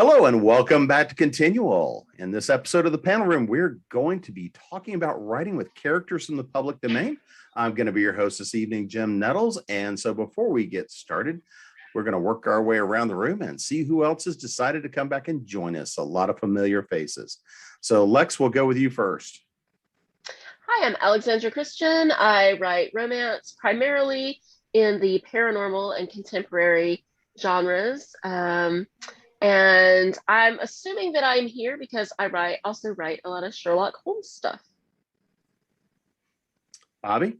Hello and welcome back to ConTinual. In this episode of the Panel Room, we're going to be talking about writing with characters in the public domain. I'm going to be your host this evening, Jim Nettles. And so before we get started, we're going to work our way around the room and see who else has decided to come back and join us. A lot of familiar faces. So Lex, we'll go with you first. Hi, I'm Alexandra Christian. I write romance primarily in the paranormal and contemporary genres. And I'm assuming that I'm here because I also write a lot of Sherlock Holmes stuff. Bobby?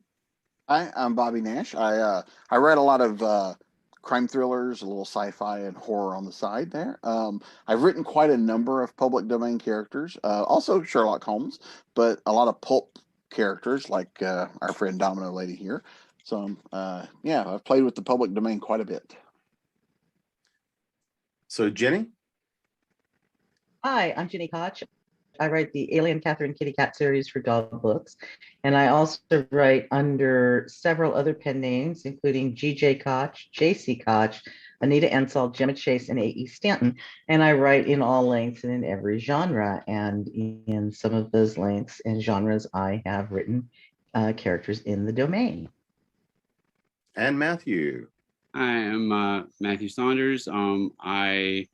Hi, I'm Bobby Nash. I write a lot of crime thrillers, a little sci-fi and horror on the side there. I've written quite a number of public domain characters, also Sherlock Holmes, but a lot of pulp characters like our friend Domino Lady here. So yeah, I've played with the public domain quite a bit. So Jenny? Hi, I'm Jenny Koch. I write the Alien Catherine Kitty Cat series for Dog Books, and I also write under several other pen names, including G.J. Koch, J.C. Koch, Anita Ensel, Gemma Chase, and A.E. Stanton. And I write in all lengths and in every genre. And in some of those lengths and genres, I have written characters in the domain. And Matthew? I am Matthew Saunders. I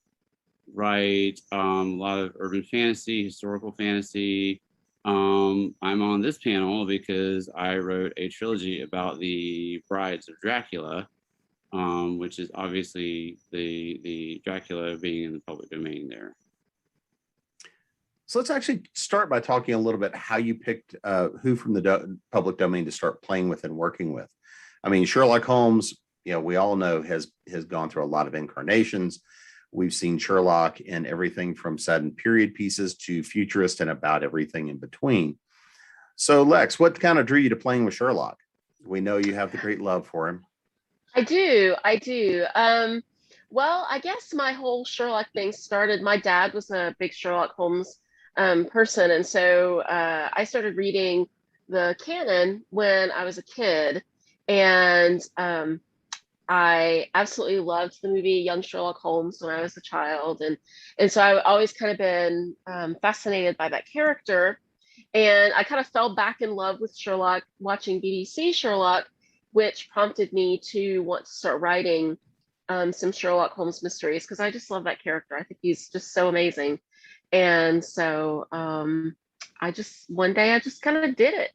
write a lot of urban fantasy, historical fantasy. I'm on this panel because I wrote a trilogy about the brides of Dracula, which is obviously the Dracula being in the public domain there. So let's actually start by talking a little bit how you picked who from the public domain to start playing with and working with. I mean, Sherlock Holmes, we all know has gone through a lot of incarnations. We've seen Sherlock in everything from sudden period pieces to futurist and about everything in between. So Lex, what kind of drew you to playing with Sherlock? We know you have the great love for him. I do. Well, I guess my whole Sherlock thing started. My dad was a big Sherlock Holmes person. And so I started reading the canon when I was a kid. And I absolutely loved the movie Young Sherlock Holmes when I was a child. And so I've always kind of been fascinated by that character. And I kind of fell back in love with Sherlock watching BBC Sherlock, which prompted me to want to start writing some Sherlock Holmes mysteries because I just love that character. I think he's just so amazing. And so one day I just kind of did it.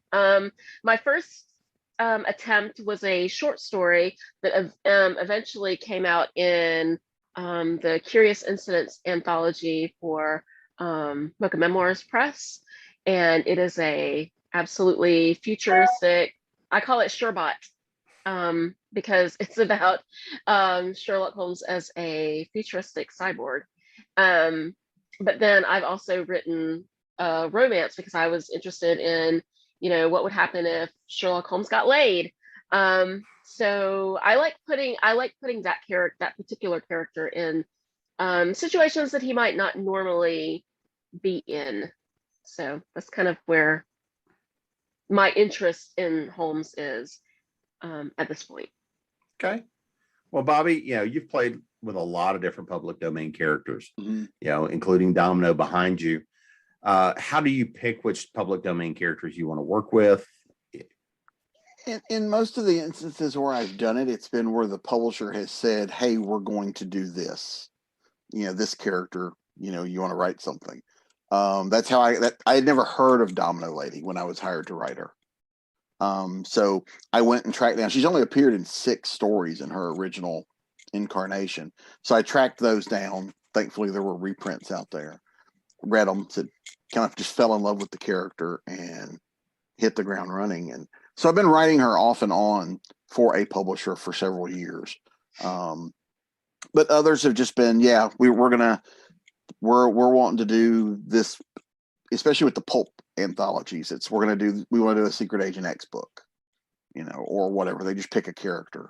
My first attempt was a short story that eventually came out in the Curious Incidents anthology for Book of Memoirs Press, and it is a absolutely futuristic. I call it Sherbot because it's about Sherlock Holmes as a futuristic cyborg. But then I've also written romance because I was interested in what would happen if Sherlock Holmes got laid. So I like putting that particular character in situations that he might not normally be in. So that's kind of where my interest in Holmes is at this point. Okay. Well, Bobby, you've played with a lot of different public domain characters, including Domino behind you. How do you pick which public domain characters you want to work with? In most of the instances where I've done it, it's been where the publisher has said, hey, we're going to do this. This character, you want to write something. That's how I had never heard of Domino Lady when I was hired to write her. So I went and tracked down. She's only appeared in 6 stories in her original incarnation. So I tracked those down. Thankfully, there were reprints out there. Read them, kind of just fell in love with the character and hit the ground running. And so I've been writing her off and on for a publisher for several years. But others have just been, we're wanting to do this, especially with the pulp anthologies. We want to do a Secret Agent X book, or whatever. They just pick a character.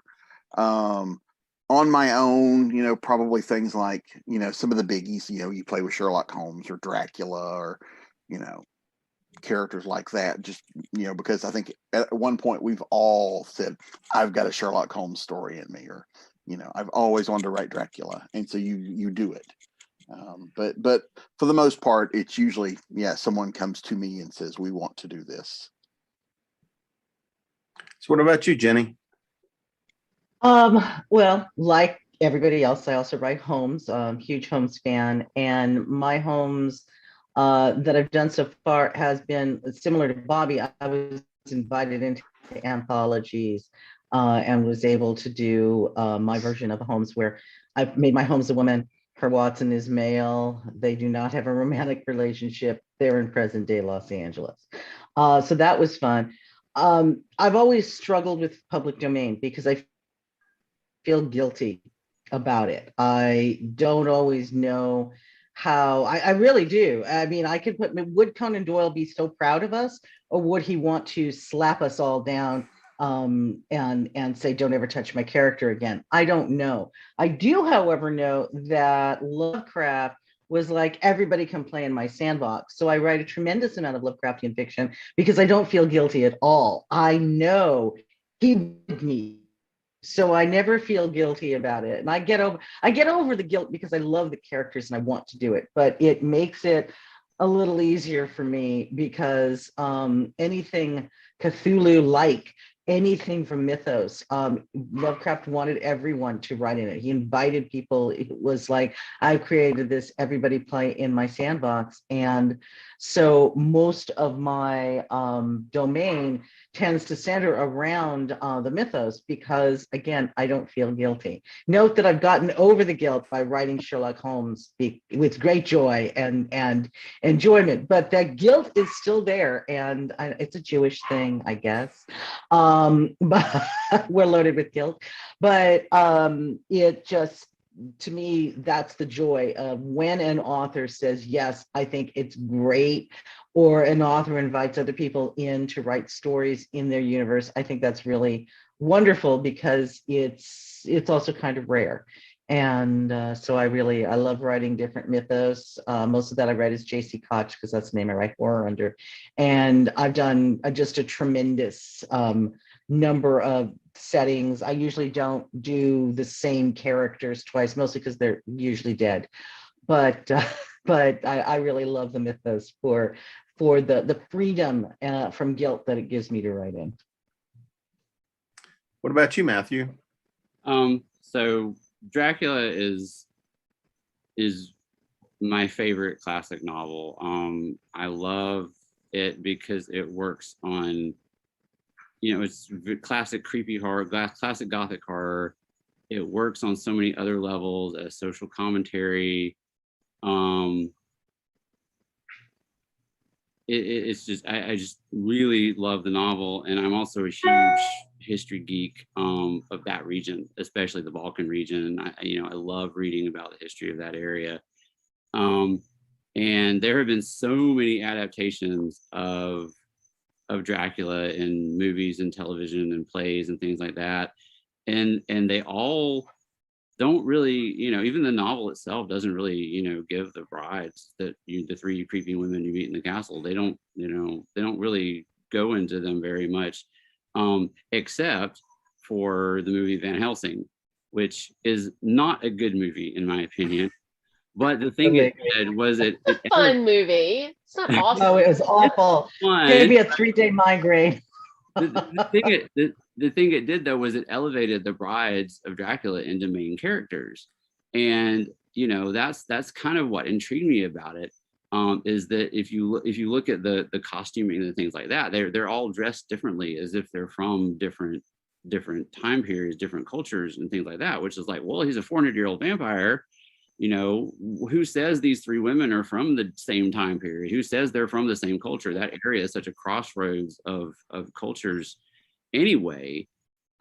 On my own, probably things like, some of the biggies, you play with Sherlock Holmes or Dracula or, characters like that. Just, because I think at one point we've all said, I've got a Sherlock Holmes story in me, or, I've always wanted to write Dracula. And so you do it. But for the most part, it's usually, someone comes to me and says, we want to do this. So what about you, Jenny? Well, like everybody else, I also write Holmes, huge Holmes fan, and my Holmes that I've done so far has been similar to Bobby. I was invited into anthologies and was able to do my version of Holmes where I've made my Holmes a woman. Her Watson is male. They do not have a romantic relationship. They're in present day Los Angeles. So that was fun. I've always struggled with public domain because I feel guilty about it. I don't always know how. I really do. I mean, I could put, would Conan Doyle be so proud of us, or would he want to slap us all down and say, don't ever touch my character again? I don't know. I do, however, know that Lovecraft was like, everybody can play in my sandbox. So I write a tremendous amount of Lovecraftian fiction because I don't feel guilty at all. I know he did me, so I never feel guilty about it. And I get over the guilt because I love the characters and I want to do it, but it makes it a little easier for me because anything Cthulhu like, anything from mythos, Lovecraft wanted everyone to write in it. He invited people. It was like, I've created this, everybody play in my sandbox. And so most of my domain tends to center around the mythos because, again, I don't feel guilty. Note that I've gotten over the guilt by writing Sherlock Holmes with great joy and enjoyment, but that guilt is still there, and it's a Jewish thing, I guess. But we're loaded with guilt, but it just, to me, that's the joy of when an author says, yes, I think it's great, or an author invites other people in to write stories in their universe. I think that's really wonderful because it's also kind of rare. And so I love writing different mythos. Most of that I write is J.C. Koch because that's the name I write horror under. And I've done just a tremendous number of settings. I usually don't do the same characters twice, mostly because they're usually dead. But I really love the mythos for the freedom from guilt that it gives me to write in. What about you, Matthew? So Dracula is my favorite classic novel. I love it because it works on, it's classic creepy horror, classic gothic horror. It works on so many other levels as social commentary. It's just, I just really love the novel, and I'm also a huge history geek of that region, especially the Balkan region. I love reading about the history of that area. And there have been so many adaptations of Dracula in movies and television and plays and things like that, and they all don't really, even the novel itself doesn't really, give the brides that the three creepy women you meet in the castle, they don't really go into them very much, except for the movie Van Helsing, which is not a good movie in my opinion. But the thing it did was it's a fun movie. It's not awesome. Oh, it was awful. Gave me a 3-day migraine. The thing it did though was it elevated the brides of Dracula into main characters, and that's kind of what intrigued me about it. Is that if you look at the costuming and things like that, they're all dressed differently as if they're from different time periods, different cultures and things like that, which is like, well, he's a 400-year-old vampire. Who says these three women are from the same time period? Who says they're from the same culture? That area is such a crossroads of cultures anyway.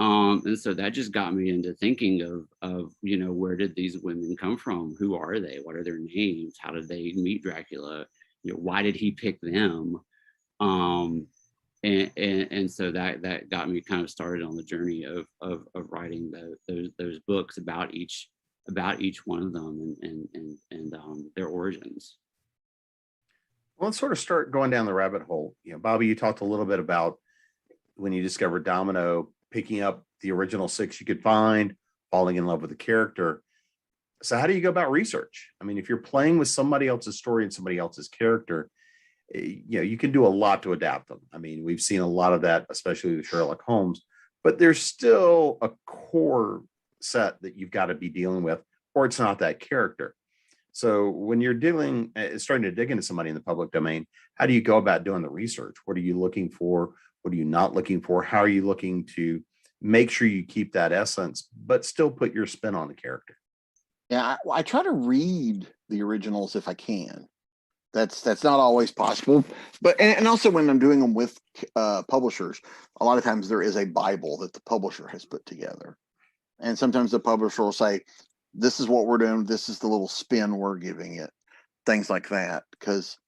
And so that just got me into thinking of where did these women come from? Who are they? What are their names? How did they meet Dracula? Why did he pick them? And so that got me kind of started on the journey of writing those books about each one of them and their origins. Well, let's sort of start going down the rabbit hole. Bobby, you talked a little bit about when you discovered Domino, picking up the original 6 you could find, falling in love with the character. So how do you go about research? I mean, if you're playing with somebody else's story and somebody else's character, you can do a lot to adapt them. I mean, we've seen a lot of that, especially with Sherlock Holmes, but there's still a core set that you've got to be dealing with, or it's not that character. So when you're starting to dig into somebody in the public domain, how do you go about doing the research? What are you looking for? What are you not looking for? How are you looking to make sure you keep that essence, but still put your spin on the character? Yeah, I try to read the originals if I can. That's not always possible, but and also when I'm doing them with publishers, a lot of times there is a Bible that the publisher has put together, and sometimes the publisher will say, "This is what we're doing. This is the little spin we're giving it," things like that. Because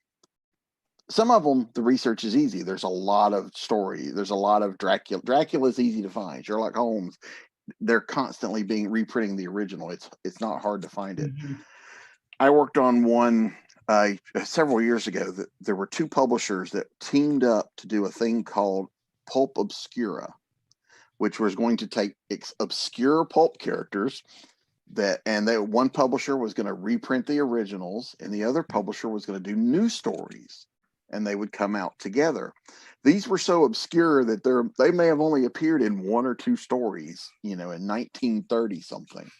some of them, the research is easy. There's a lot of story. There's a lot of Dracula. Dracula is easy to find. Sherlock Holmes, they're constantly reprinting the original. It's not hard to find it. Mhm. I worked on one several years ago that there were two publishers that teamed up to do a thing called Pulp Obscura, which was going to take obscure pulp characters one publisher was going to reprint the originals and the other publisher was going to do new stories, and they would come out together. These were so obscure that they may have only appeared in one or two stories, in 1930 something.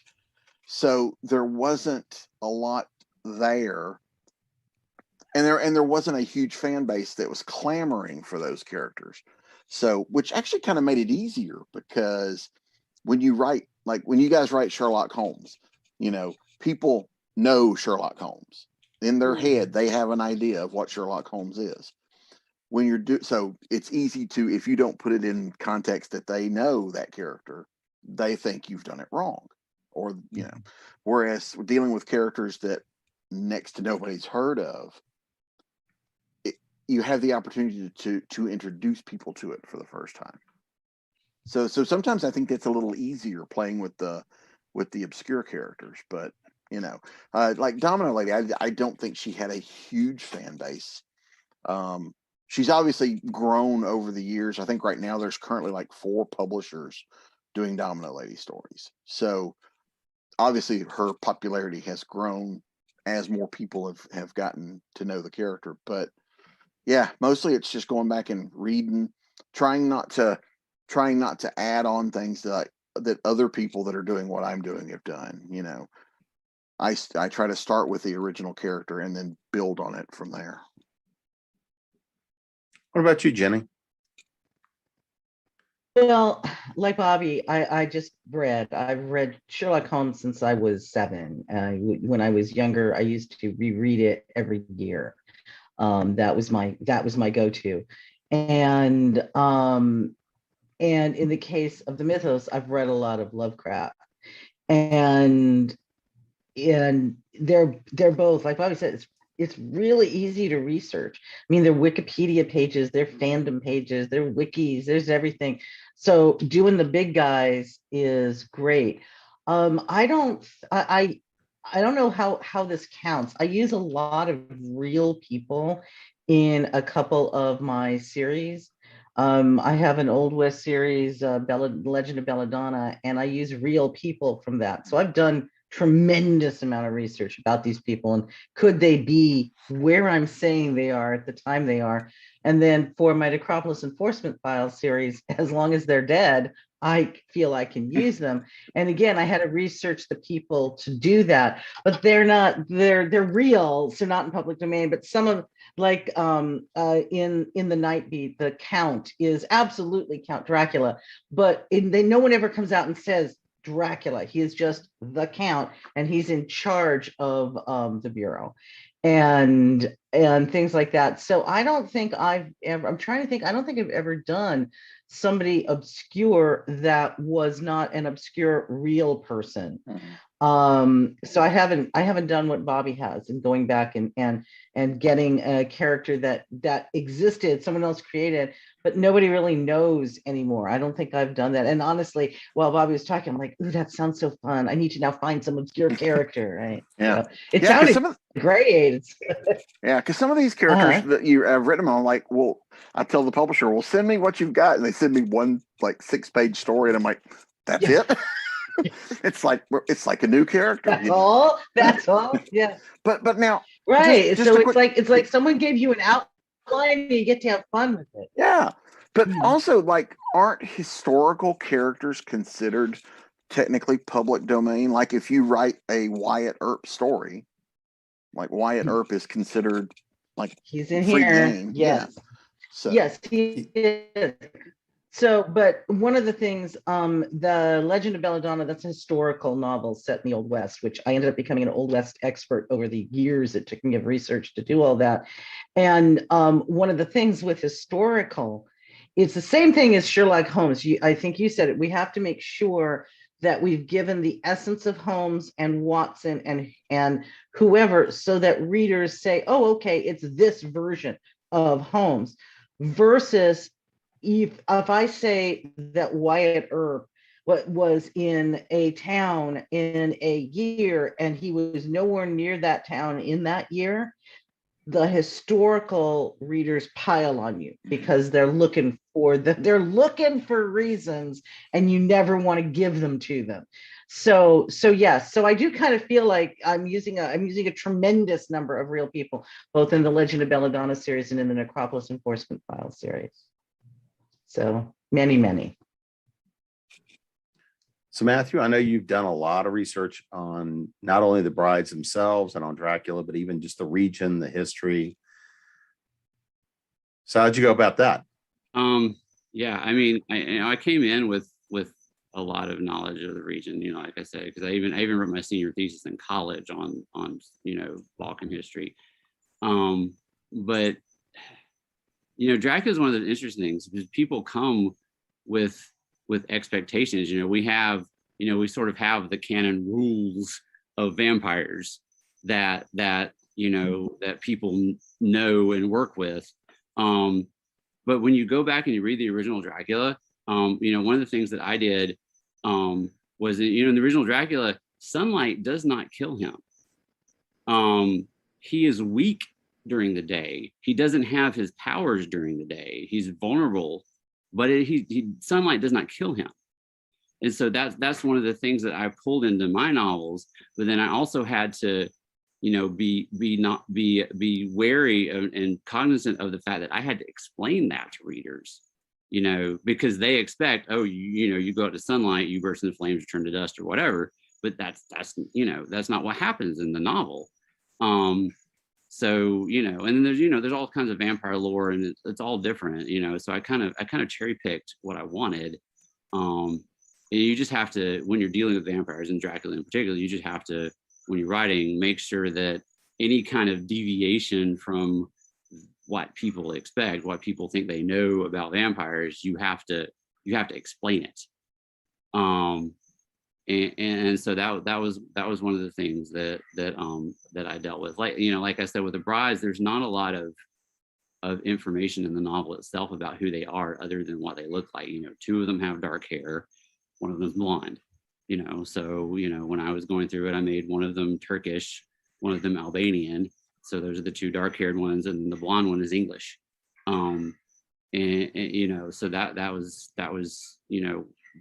So there wasn't a lot there. And there wasn't a huge fan base that was clamoring for those characters. So, which actually kind of made it easier, because when you guys write Sherlock Holmes, people know Sherlock Holmes. In their head, they have an idea of what Sherlock Holmes is. So it's easy to, if you don't put it in context that they know that character, they think you've done it wrong. Or, whereas we're dealing with characters that next to nobody's heard of, you have the opportunity to introduce people to it for the first time. So sometimes I think that's a little easier playing with the obscure characters, but like Domino Lady, I don't think she had a huge fan base. She's obviously grown over the years. I think right now there's currently like 4 publishers doing Domino Lady stories. So obviously her popularity has grown as more people have gotten to know the character, but yeah, mostly it's just going back and reading, trying not to add on things that other people that are doing what I'm doing have done. I try to start with the original character and then build on it from there. What about you, Jenny? Well, like Bobby, I've read Sherlock Holmes since I was 7. When I was younger, I used to reread it every year. That was my go-to. And in the case of the mythos, I've read a lot of Lovecraft, and they're both, like Bobby said, it's really easy to research. I mean, their Wikipedia pages, their fandom pages, their wikis, there's everything. So doing the big guys is great. I don't know how this counts. I use a lot of real people in a couple of my series. I have an Old West series, Legend of Belladonna, and I use real people from that. So I've done tremendous amount of research about these people and could they be where I'm saying they are at the time they are. And then for my Necropolis Enforcement Files series, as long as they're dead, I feel I can use them. And again, I had to research the people to do that, but they're real, so not in public domain. But some of, like in the Night Beat, the Count is absolutely Count Dracula, but no one ever comes out and says Dracula. He is just the Count, and he's in charge of the Bureau and things like that. So I don't think I'm trying to think, I don't think I've ever done somebody obscure that was not an obscure real person. So I haven't done what Bobby has, and going back and getting a character that existed, someone else created, but nobody really knows anymore. I don't think I've done that. And honestly, while Bobby was talking, I'm like, ooh, that sounds so fun. I need to now find some obscure character, right? Yeah. So it sounded great. Yeah, because some of these characters that you have written them on, like, well, I tell the publisher, well, send me what you've got. And they send me one like 6-page story, and I'm like, that's it? It's like a new character. That's all. That's all. Yeah. But now, Right. just So a it's quick, like someone gave you an outline and you get to have fun with it. yeah. But Mhm. also, like, aren't historical characters considered technically public domain? Like, if you write a Wyatt Earp story, like Wyatt Earp is considered like He's in free here. game. Yes. Yeah. So Yes, he is. So, but one of the things, the Legend of Belladonna, that's a historical novel set in the Old West, which I ended up becoming an Old West expert over the years it took me of research to do all that. And one of the things with historical, it's the same thing as Sherlock Holmes. I think you said it. We have to make sure that we've given the essence of Holmes and Watson and whoever, so that readers say, oh, okay, it's this version of Holmes, versus if I say that Wyatt Earp was in a town in a year and he was nowhere near that town in that year, the historical readers pile on you because they're looking for reasons and you never want to give them to them. So yes, so I do kind of feel like I'm using a tremendous number of real people, both in the Legend of Belladonna series and in the Necropolis Enforcement Files series. So many. So Matthew, I know you've done a lot of research on not only the brides themselves and on Dracula, but even just the region, the history. So how'd you go about that? Yeah, I mean, I came in with a lot of knowledge of the region, like I said, because I even wrote my senior thesis in college on Balkan history. But Dracula is one of the interesting things because people come with expectations. We sort of have the canon rules of vampires that people know and work with. But when you go back and you read the original Dracula, one of the things that I did was that, in the original Dracula, sunlight does not kill him. He is weak during the day. He doesn't have his powers during the day. He's vulnerable, but sunlight does not kill him. And so that's one of the things that I pulled into my novels. But then I also had to, be wary of, and cognizant of the fact that I had to explain that to readers, because they expect, you go out to sunlight, you burst into flames, you turn to dust or whatever. But that's not what happens in the novel. So, and then there's all kinds of vampire lore and it's all different, so I kind of cherry picked what I wanted. And you just have to, when you're dealing with vampires and Dracula in particular, you just have to, when you're writing, make sure that any kind of deviation from what people expect, what people think they know about vampires, you have to explain it. And so that was one of the things that I dealt with. Like I said, with the brides, there's not a lot of information in the novel itself about who they are other than what they look like. Two of them have dark hair, one of them's blonde. So when I was going through it, I made one of them Turkish, one of them Albanian. So those are the two dark-haired ones, and the blonde one is English. And so that was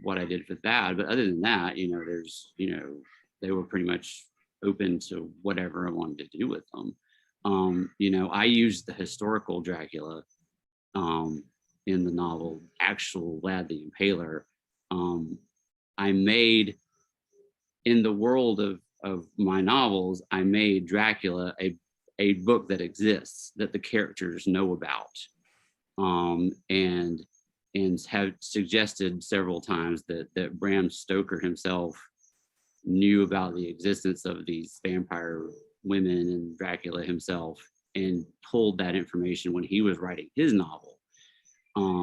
what I did for that. But other than that, there's they were pretty much open to whatever I wanted to do with them. I used the historical Dracula in the novel, actual Vlad the Impaler. I made, in the world of my novels, I made Dracula a book that exists, that the characters know about, and have suggested several times that Bram Stoker himself knew about the existence of these vampire women and Dracula himself, and pulled that information when he was writing his novel.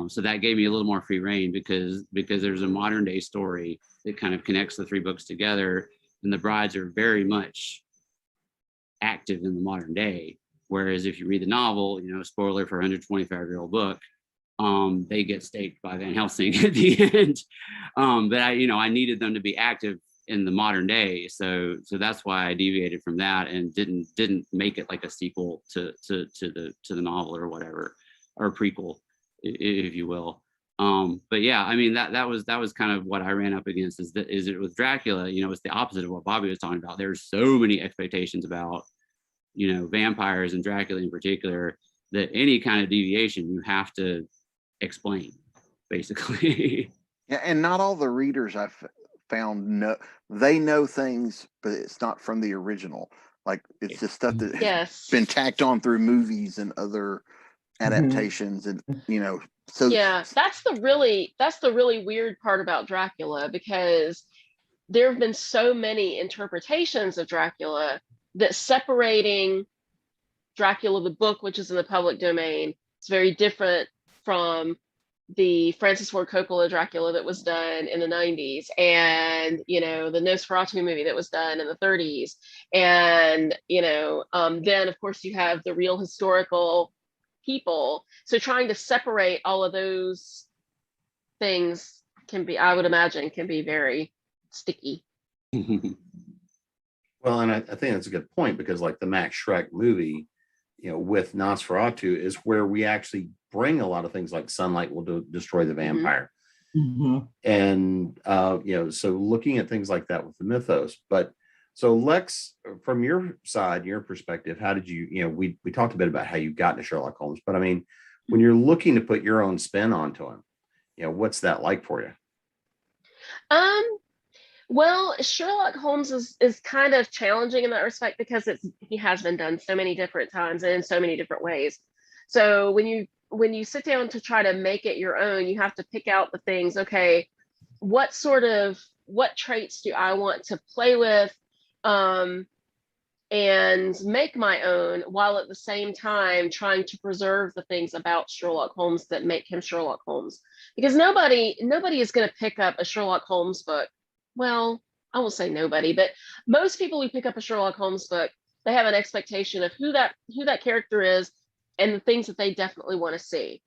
So that gave me a little more free reign because there's a modern day story that kind of connects the three books together, and the brides are very much active in the modern day. Whereas if you read the novel, spoiler for a 125-year-old book, they get staked by Van Helsing at the end. But I needed them to be active in the modern day, so that's why I deviated from that and didn't make it like a sequel to the novel or whatever, or a prequel, if you will. But yeah, I mean that was kind of what I ran up against is it with Dracula, it's the opposite of what Bobby was talking about. There's so many expectations about, vampires and Dracula in particular, that any kind of deviation you have to explain, basically. Yeah, and not all the readers I've found they know things, but it's not from the original. Like it's just stuff that has Yes. been tacked on through movies and other adaptations, and so yeah, that's the really weird part about Dracula, because there have been so many interpretations of Dracula that separating Dracula the book, which is in the public domain, is very different from the Francis Ford Coppola Dracula that was done in the 90s, and the Nosferatu movie that was done in the 30s, and then of course you have the real historical people. So trying to separate all of those things I would imagine, can be very sticky. Well, and I think that's a good point, because like the Max Schreck movie, with Nosferatu, is where we actually bring a lot of things like sunlight will destroy the vampire. Mhm. And, so looking at things like that with the mythos. But so Lex, from your side, your perspective, how did you, we talked a bit about how you got into Sherlock Holmes, but I mean, when you're looking to put your own spin onto him, what's that like for you? Well, Sherlock Holmes is kind of challenging in that respect, because he has been done so many different times and in so many different ways. So when you sit down to try to make it your own, you have to pick out the things. Okay, what traits do I want to play with, and make my own, while at the same time trying to preserve the things about Sherlock Holmes that make him Sherlock Holmes. Because nobody is going to pick up a Sherlock Holmes book. Well, I won't say nobody, but most people who pick up a Sherlock Holmes book, they have an expectation of who that character is and the things that they definitely want to see.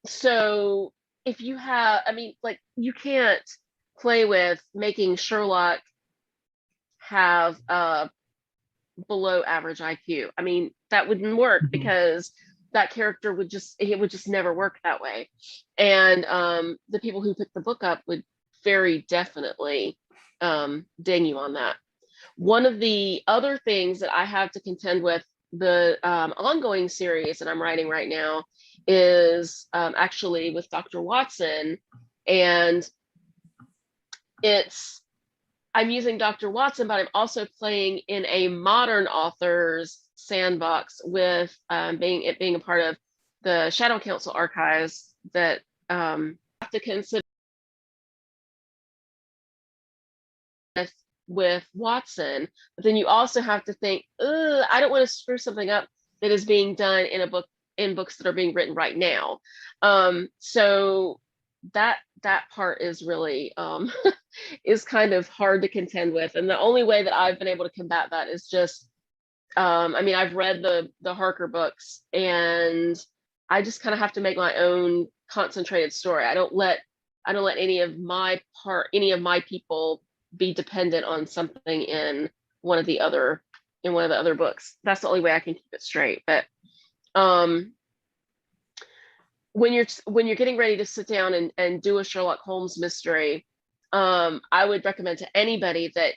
So if you have, you can't play with making Sherlock have a below average IQ. That wouldn't work, because that character would just never work that way. And the people who pick the book up would very definitely ding you on that. One of the other things that I have to contend with the ongoing series that I'm writing right now is actually with Dr. Watson, and I'm using Dr. Watson, but I'm also playing in a modern author's sandbox with being a part of the Shadow Council archives that have to consider with Watson. But then you also have to think, I don't want to screw something up that is being done in books that are being written right now. So that part is really is kind of hard to contend with. And the only way that I've been able to combat that is just, I've read the Harker books, and I just kind of have to make my own concentrated story. I don't let any of my people be dependent on something in one of the other books. That's the only way I can keep it straight. But when you're getting ready to sit down and do a Sherlock Holmes mystery, I would recommend to anybody that,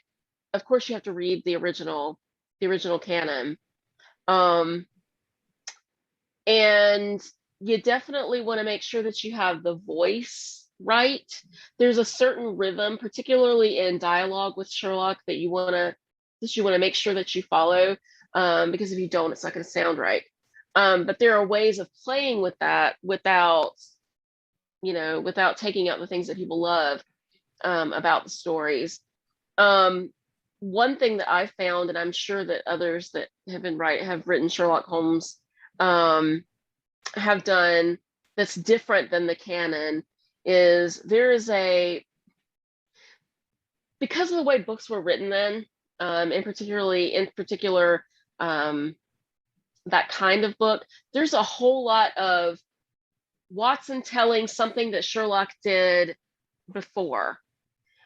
of course, you have to read the original canon, and you definitely want to make sure that you have the voice right. There's a certain rhythm, particularly in dialogue with Sherlock, that you want to make sure that you follow, because if you don't, it's not going to sound right. But there are ways of playing with that without taking out the things that people love about the stories. One thing that I found, and I'm sure that others that have written Sherlock Holmes have done, that's different than the canon, is because of the way books were written then, in particular that kind of book, there's a whole lot of Watson telling something that Sherlock did before.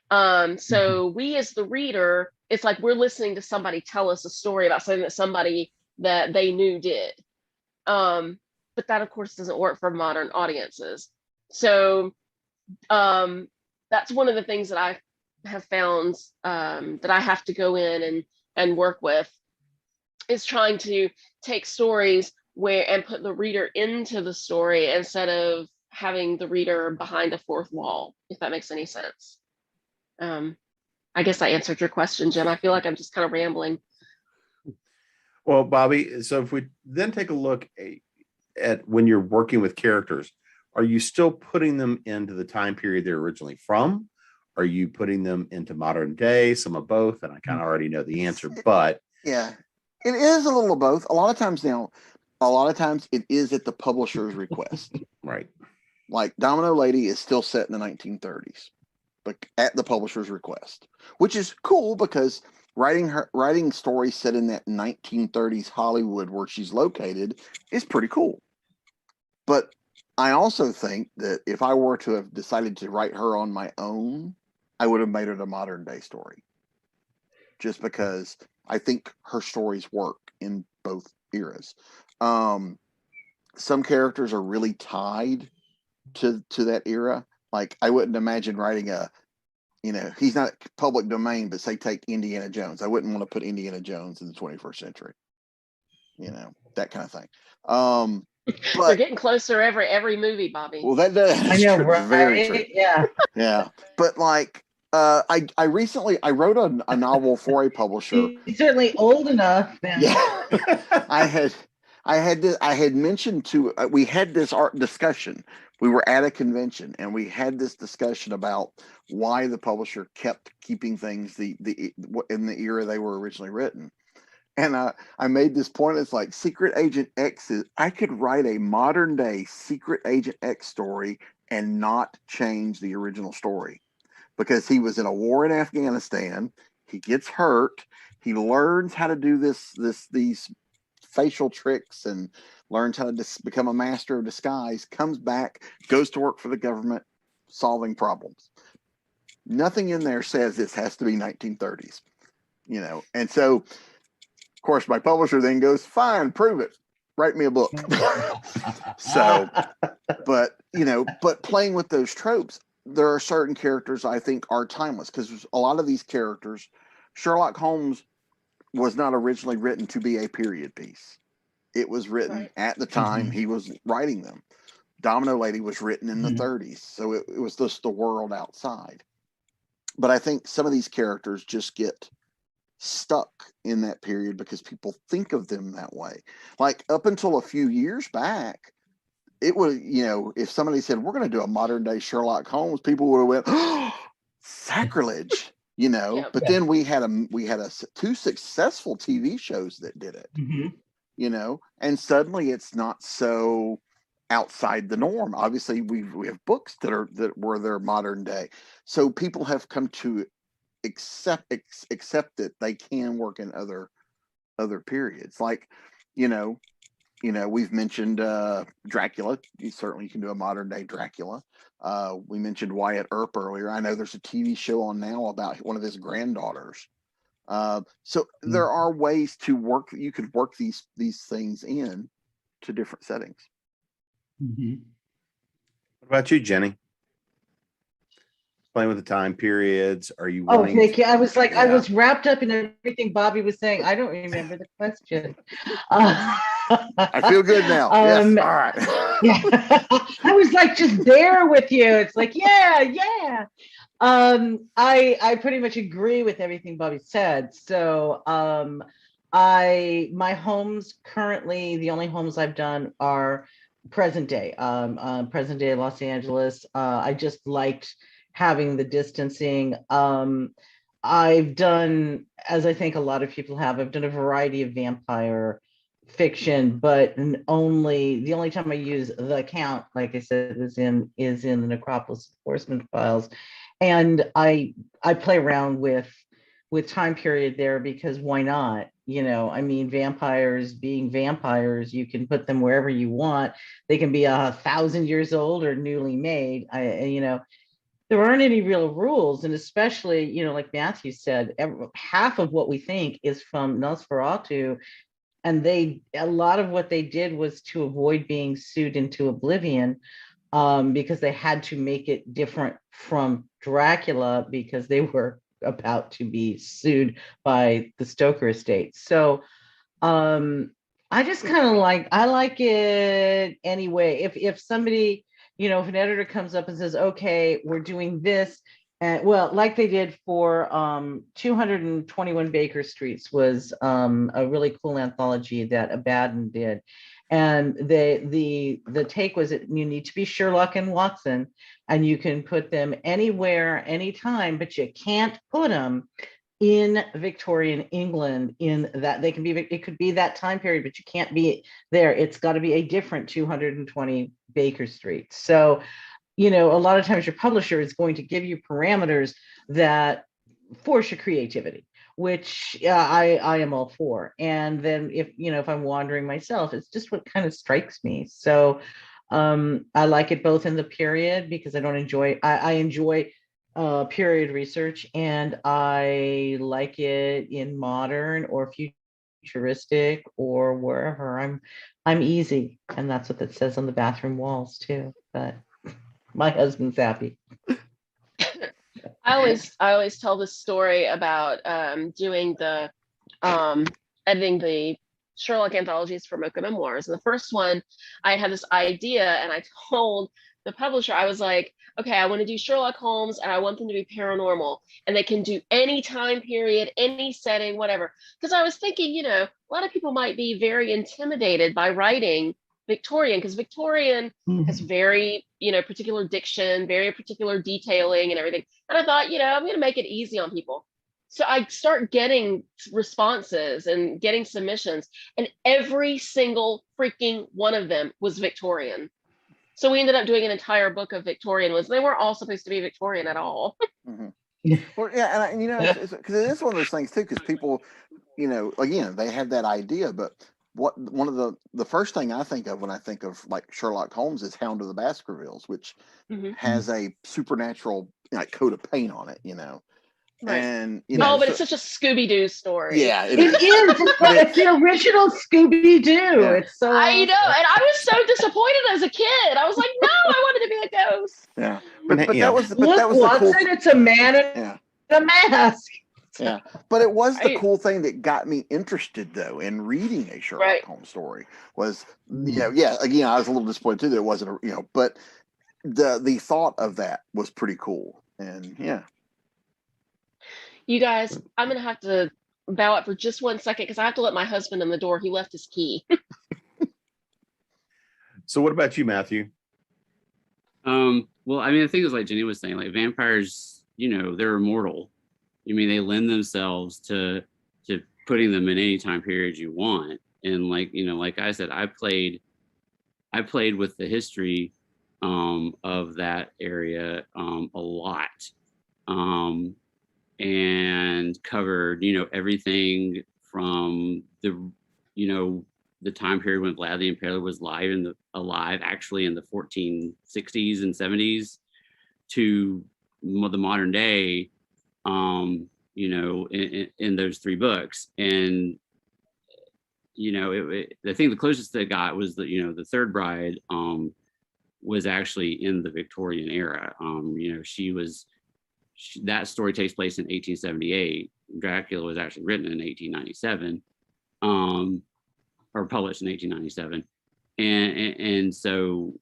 So we as the reader, it's like we're listening to somebody tell us a story about something that somebody that they knew did. But that, of course, doesn't work for modern audiences. So that's one of the things that I have found that I have to go in and work with, is trying to take stories where and put the reader into the story instead of having the reader behind a fourth wall, if that makes any sense. I guess I answered your question, Jim. I feel like I'm just kind of rambling. Well, Bobby, so if we then take a look at when you're working with characters, are you still putting them into the time period they're originally from? Are you putting them into modern day, some of both? And I kind of already know the answer, but yeah, it is a little of both. A lot of times it is at the publisher's request. right. Like Domino Lady is still set in the 1930s, but at the publisher's request, which is cool because writing stories set in that 1930s Hollywood where she's located is pretty cool. But I also think that if I were to have decided to write her on my own, I would have made it a modern day story. Just because I think her stories work in both eras. Some characters are really tied to that era. Like I wouldn't imagine writing he's not public domain, but say take Indiana Jones. I wouldn't want to put Indiana Jones in the 21st century. That kind of thing. But you're getting closer every movie, Bobby. Well, that does. I know, true, right? Very true. Yeah. Yeah. But like, I recently wrote a novel for a publisher. He's certainly old enough. Then. Yeah. I had mentioned we had this art discussion. We were at a convention and we had this discussion about why the publisher kept keeping things in the era they were originally written. And I made this point. It's like Secret Agent X I could write a modern day Secret Agent X story and not change the original story, because he was in a war in Afghanistan. He gets hurt. He learns how to do these facial tricks and learns how to become a master of disguise, comes back, goes to work for the government, solving problems. Nothing in there says this has to be 1930s, and so of course my publisher then goes, fine, prove it, write me a book. So but playing with those tropes, there are certain characters I think are timeless, because a lot of these characters, Sherlock Holmes was not originally written to be a period piece. It was written at the time he was writing them. Domino Lady was written in the 30s, so it was just the world outside. But I think some of these characters just get stuck in that period because people think of them that way. Like up until a few years back, it was, if somebody said we're going to do a modern day Sherlock Holmes, people would have went, oh, sacrilege, Yeah. But then we had two successful TV shows that did it, and suddenly it's not so outside the norm. Obviously, we have books that were their modern day, so people have come to accept that they can work in other periods. Like, we've mentioned Dracula. You certainly can do a modern day Dracula. We mentioned Wyatt Earp earlier. I know there's a TV show on now about one of his granddaughters. So there are ways to work. You could work these things in to different settings. What about you, Jenny? Playing with the time periods. Are you wanting? Oh, thank you. I was like, I was wrapped up in everything Bobby was saying. I don't remember the question. I feel good now. Yes. All right. Yeah. I was like, just there with you. It's like, yeah. I pretty much agree with everything Bobby said. So my homes currently, the only homes I've done are present day Los Angeles. I just liked having the distancing. I've done, as I think a lot of people have, I've done a variety of vampire fiction, but the only time I use the Count, like I said, is in the Necropolis Enforcement Files. And I play around with time period there because why not? Vampires being vampires, you can put them wherever you want. They can be 1,000 years old or newly made. There aren't any real rules. And especially, like Matthew said, half of what we think is from Nosferatu. And a lot of what they did was to avoid being sued into oblivion. because they had to make it different from Dracula because they were about to be sued by the Stoker estate. So I just kind of I like it anyway. If somebody, if an editor comes up and says, okay, we're doing this, and well, like they did for 221 Baker Streets was a really cool anthology that Abaddon did. And the take was that you need to be Sherlock and Watson, and you can put them anywhere, anytime, but you can't put them in Victorian England. In that they can be, it could be that time period, but you can't be there. It's got to be a different 220 Baker Street. So, a lot of times your publisher is going to give you parameters that force your creativity, which I am all for. And then if I'm wandering myself, it's just what kind of strikes me. So I like it both in the period because I enjoy period research, and I like it in modern or futuristic or wherever. I'm easy, and that's what that says on the bathroom walls too. But my husband's happy. I always tell this story about doing the editing the Sherlock anthologies for Mocha Memoirs. And the first one, I had this idea, and I told the publisher, I was like, okay, I want to do Sherlock Holmes, and I want them to be paranormal, and they can do any time period, any setting, whatever. Because I was thinking, a lot of people might be very intimidated by writing Victorian, because Victorian has very, particular diction, very particular detailing and everything. And I thought, I'm going to make it easy on people. So I start getting responses and getting submissions, and every single freaking one of them was Victorian. So we ended up doing an entire book of Victorian ones. They weren't all supposed to be Victorian at all. Well, yeah, and because it is one of those things too, because people, again, they have that idea, but one of the first thing I think of when I think of like Sherlock Holmes is Hound of the Baskervilles, which has a supernatural coat of paint on it, Right. And but it's such a Scooby-Doo story. Yeah, it is. It's the original Scooby-Doo. Yeah. It's so I know, and I was so disappointed as a kid. I was like, no, I wanted to be a ghost. Yeah, but that was the cool. It's a man in a mask. Yeah, but it was the cool thing that got me interested, though, in reading a Sherlock Holmes story. Was again, I was a little disappointed too that it wasn't but the thought of that was pretty cool, and You guys, I'm gonna have to bow out for just 1 second because I have to let my husband in the door. He left his key. So, what about you, Matthew? Well, I mean, the thing is, like Jenny was saying, like vampires, they're immortal. I mean, they lend themselves to putting them in any time period you want. And like I said, I played with the history of that area a lot. And covered, everything from the time period when Vlad the Impaler was alive actually in the 1460s and 70s to the modern day, in those three books. And, I think the closest they got was the Third Bride was actually in the Victorian era. That story takes place in 1878. Dracula was actually written in 1897, or published in 1897. And so,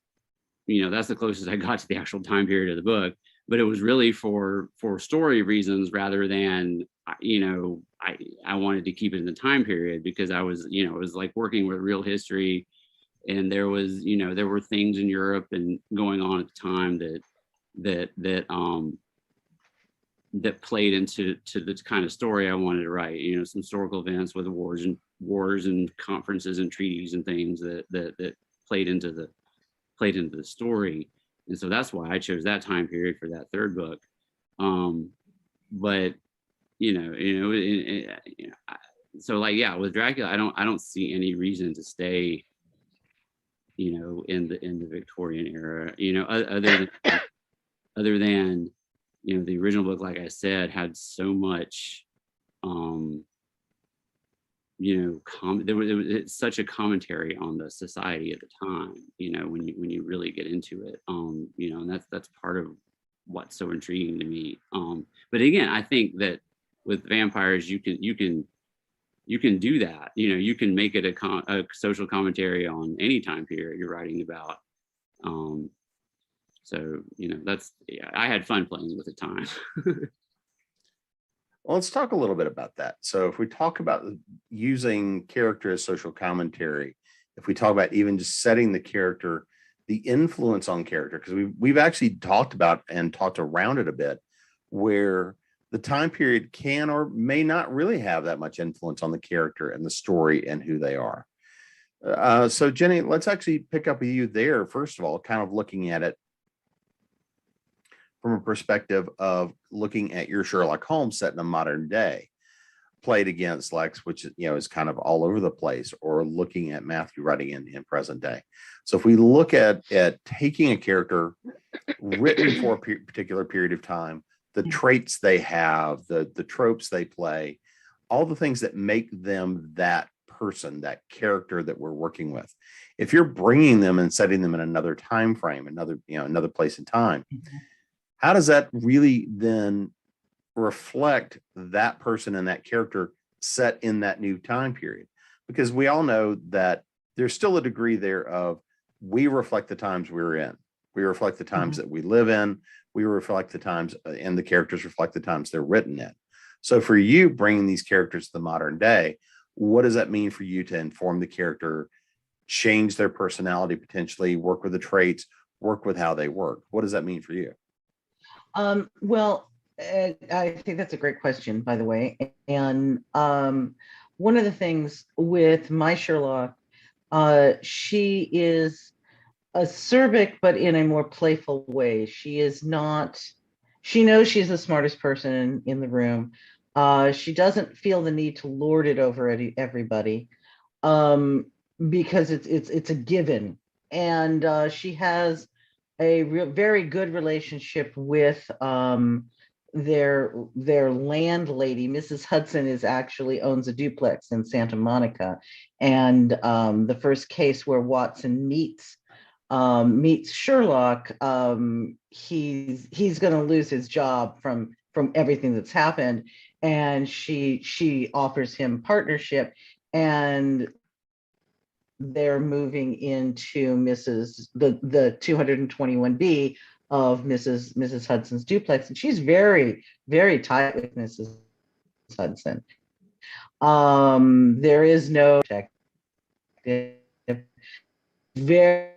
that's the closest I got to the actual time period of the book, but it was really for story reasons rather than, I wanted to keep it in the time period because I was, it was like working with real history, and there was, there were things in Europe and going on at the time that played into the kind of story I wanted to write, some historical events with wars and conferences and treaties and things that played into the story. And so that's why I chose that time period for that third book. But so with Dracula, I don't see any reason to stay, in the Victorian era, other than the original book, like I said, had so much, it's such a commentary on the society at the time, when you really get into it, and that's part of what's so intriguing to me. But again, I think that with vampires, you can do that. You can make it a social commentary on any time period you're writing about. So I had fun playing with the time. Well, let's talk a little bit about that. So if we talk about using character as social commentary, if we talk about even just setting the character, the influence on character, because we've actually talked about and talked around it a bit, where the time period can or may not really have that much influence on the character and the story and who they are. So Jenny, let's actually pick up with you there. First of all, kind of looking at it from a perspective of looking at your Sherlock Holmes set in a modern day, played against Lex, which is kind of all over the place, or looking at Matthew writing in present day. So if we look at taking a character written for a particular period of time, the traits they have, the tropes they play, all the things that make them that person, that character that we're working with. If you're bringing them and setting them in another time frame, another place in time, how does that really then reflect that person and that character set in that new time period? Because we all know that there's still a degree there of we reflect the times we're in. We reflect the times that we live in. We reflect the times, and the characters reflect the times they're written in. So for you, bringing these characters to the modern day, what does that mean for you to inform the character, change their personality, potentially work with the traits, work with how they work? What does that mean for you? Well, I think that's a great question, by the way. And one of the things with my Sherlock, she is acerbic, but in a more playful way. She knows she's the smartest person in the room. She doesn't feel the need to lord it over everybody, because it's a given. And she has a very good relationship with their landlady. Mrs. Hudson actually owns a duplex in Santa Monica, and the first case where Watson meets Sherlock, he's going to lose his job from everything that's happened, and she offers him partnership, and they're moving into the 221B of Mrs. Hudson's duplex, and she's very, very tight with Mrs. Hudson. There is no very,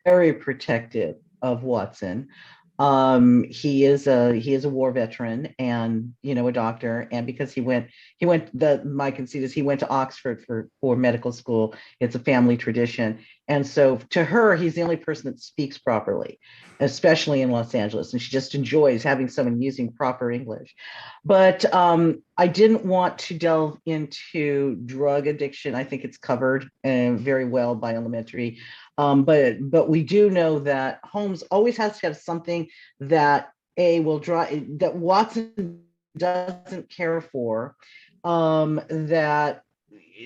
very protective of Watson. He is a war veteran and a doctor, and because my conceit is he went to Oxford for medical school. It's a family tradition, and so to her, he's the only person that speaks properly, especially in Los Angeles, and she just enjoys having someone using proper English. But I didn't want to delve into drug addiction. I think it's covered very well by Elementary. But we do know that Holmes always has to have something that that Watson doesn't care for, that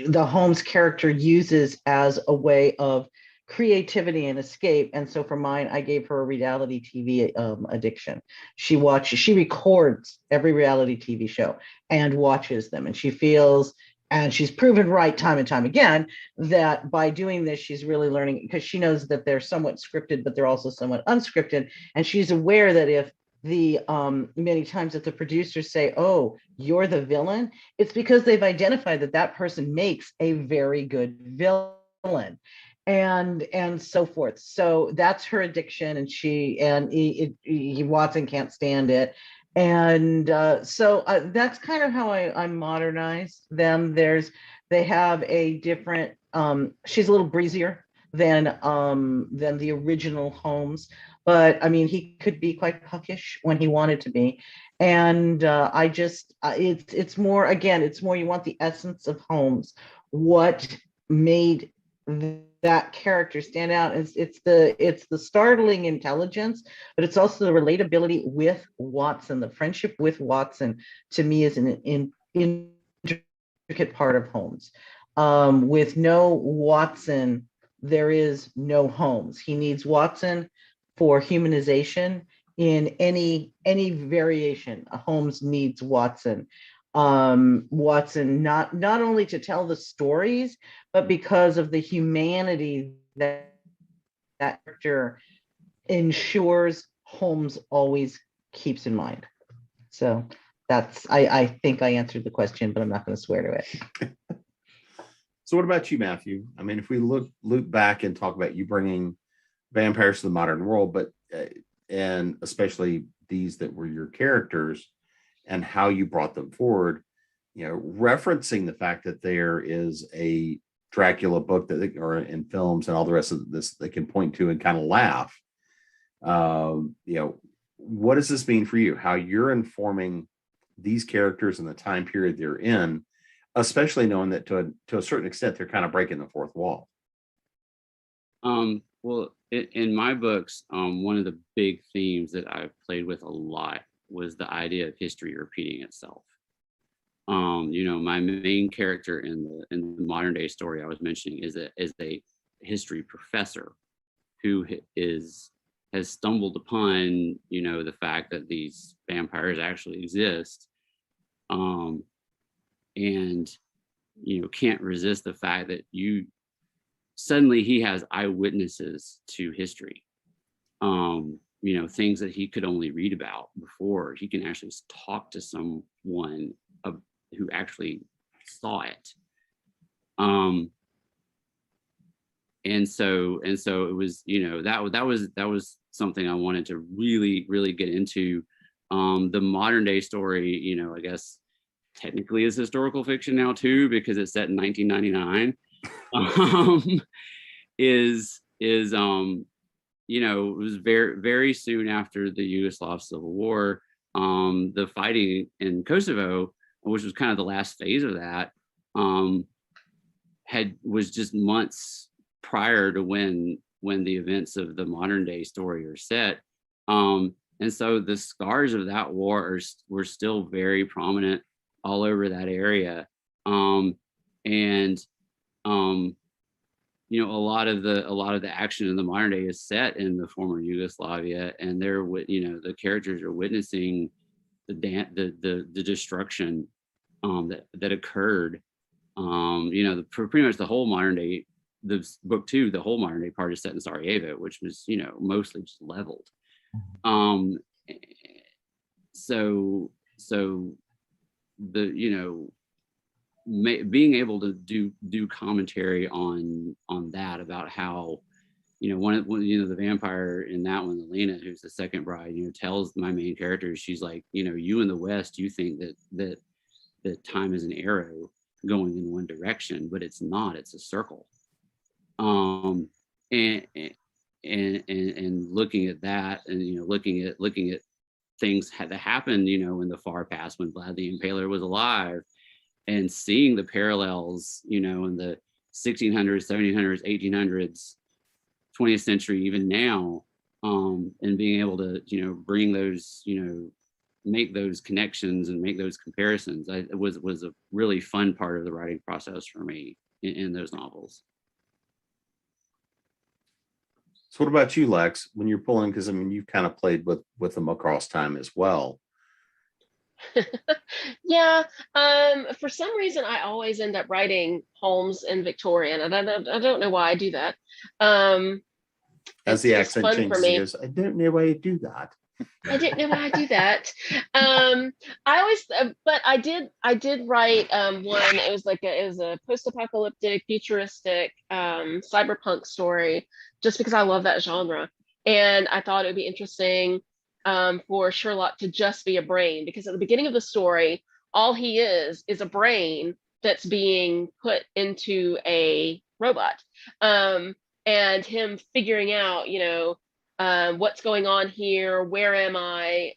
the Holmes character uses as a way of creativity and escape. And so for mine, I gave her a reality TV addiction. She records every reality TV show and watches them, and she feels, and she's proven right time and time again, that by doing this, she's really learning, because she knows that they're somewhat scripted, but they're also somewhat unscripted. And she's aware that if the many times that the producers say, "Oh, you're the villain," it's because they've identified that person makes a very good villain, and so forth. So that's her addiction, and Watson can't stand it. And so that's kind of how I modernized them. They have a different, she's a little breezier than the original Holmes, but I mean, he could be quite puckish when he wanted to be. And it's more, again, it's more, you want the essence of Holmes. What made that character stand out is it's the startling intelligence, but it's also the relatability with Watson. The friendship with Watson, to me, is an intricate part of Holmes. With no Watson, there is no Holmes. He needs Watson for humanization in any variation. Holmes needs Watson. Watson not only to tell the stories, but because of the humanity that character ensures Holmes always keeps in mind. So that's, I think I answered the question, but I'm not going to swear to it. So what about you, Matthew? I mean, if we look back and talk about you bringing vampires to the modern world, but and especially these that were your characters and how you brought them forward, you know, referencing the fact that there is a Dracula book that they, or in films and all the rest of this they can point to and kind of laugh. You know, what does this mean for you? How you're informing these characters and the time period they're in, especially knowing that to a certain extent they're kind of breaking the fourth wall. Well, in my books, one of the big themes that I've played with a lot was the idea of history repeating itself. You know, my main character in the modern day story I was mentioning is a history professor who has stumbled upon, you know, the fact that these vampires actually exist, and you know, can't resist the fact that suddenly he has eyewitnesses to history. You know, things that he could only read about before. He can actually talk to someone who actually saw it. And so it was, you know, that was something I wanted to really get into. The modern day story, you know, I guess technically is historical fiction now too, because it's set in 1999. You know, it was very soon after the Yugoslav Civil War. The fighting in Kosovo, which was kind of the last phase of that, was just months prior to when the events of the modern day story are set. And so the scars of that war were still very prominent all over that area. You know, a lot of the action in the modern day is set in the former Yugoslavia, and you know, the characters are witnessing the destruction that occurred. You know, pretty much the whole modern day. The book two, the whole modern day part is set in Sarajevo, which was, you know, mostly just leveled. So the, you know, being able to do commentary on that, about how, you know, one you know, the vampire in that one, Elena, who's the second bride, you know, tells my main character, she's like, you know, you in the West, you think that time is an arrow going in one direction, but it's not, it's a circle. And looking at that, and, you know, looking at things that happened, you know, in the far past when Vlad the Impaler was alive, and seeing the parallels, you know, in the 1600s, 1700s, 1800s, 20th century, even now, and being able to, you know, bring those, you know, make those connections and make those comparisons, it was a really fun part of the writing process for me in those novels. So what about you, Lex, when you're pulling, because I mean, you've kind of played with them across time as well. Yeah, for some reason I always end up writing Holmes and Victorian, and I don't know why I do that. As the accent changes, he goes, I don't know why you do that. I didn't know why I do that. I always, but I did write one. It was a post-apocalyptic, futuristic, cyberpunk story, just because I love that genre, and I thought it would be interesting for Sherlock to just be a brain, because at the beginning of the story, all he is a brain that's being put into a robot, and him figuring out, you know, what's going on here, where am I,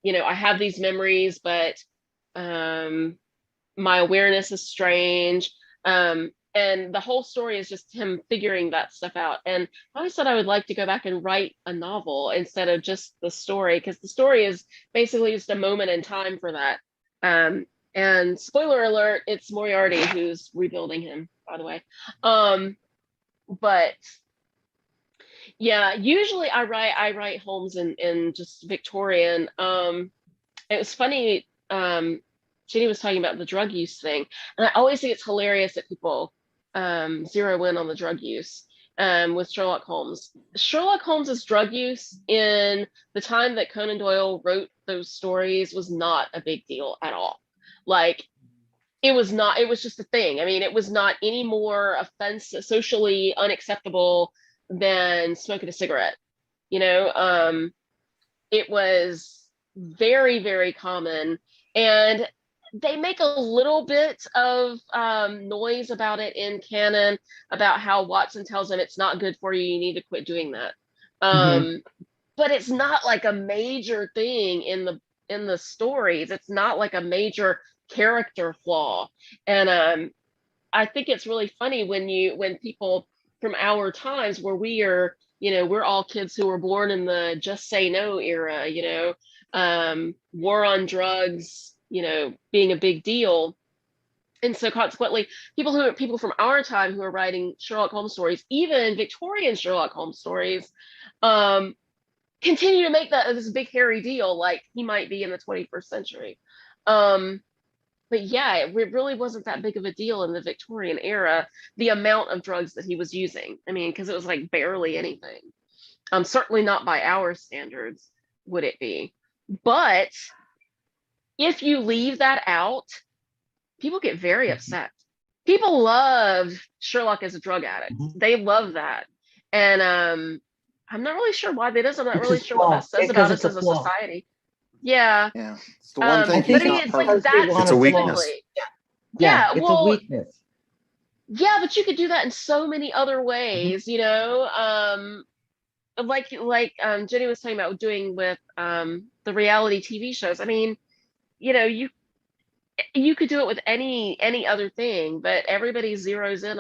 you know, I have these memories, but my awareness is strange, and the whole story is just him figuring that stuff out. And I always thought I would like to go back and write a novel instead of just the story, because the story is basically just a moment in time for that. And spoiler alert, it's Moriarty who's rebuilding him, by the way. But yeah, usually I write Holmes in just Victorian. It was funny. Jenny was talking about the drug use thing, and I always think it's hilarious that people zero in on the drug use with Sherlock Holmes. Sherlock Holmes's drug use in the time that Conan Doyle wrote those stories was not a big deal at all. Like, it was not, it was just a thing. I mean, it was not any more offensive, socially unacceptable than smoking a cigarette. You know, it was very, very common. And they make a little bit of noise about it in canon, about how Watson tells him it's not good for you, you need to quit doing that. But it's not like a major thing in the stories. It's not like a major character flaw. And I think it's really funny when people from our times, where we are, you know, we're all kids who were born in the just say no era, you know, war on drugs, you know, being a big deal. And so consequently, people from our time who are writing Sherlock Holmes stories, even Victorian Sherlock Holmes stories, continue to make that this big hairy deal, like he might be in the 21st century. But yeah, it really wasn't that big of a deal in the Victorian era, the amount of drugs that he was using. I mean, because it was like barely anything. Certainly not by our standards would it be. But if you leave that out, people get very upset. People love Sherlock as a drug addict. They love that. And I'm not really sure why that is. I'm not really sure what that says about us as a society. Yeah. Yeah. It's the one thing but he's not it's like perfect. that's It's a weakness. Yeah, it's well, a weakness. yeah, but you could do that in so many other ways, you know. Like Jenny was talking about doing with the reality TV shows. I mean, you know, you could do it with any other thing, but everybody zeroes in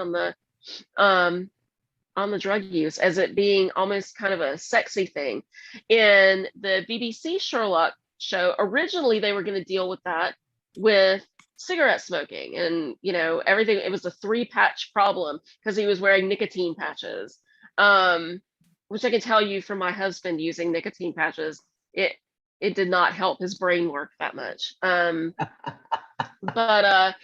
on the drug use as it being almost kind of a sexy thing. In the BBC Sherlock show, originally they were going to deal with that with cigarette smoking and, you know, everything. It was a 3-patch problem because he was wearing nicotine patches, which I can tell you from my husband using nicotine patches, it did not help his brain work that much. But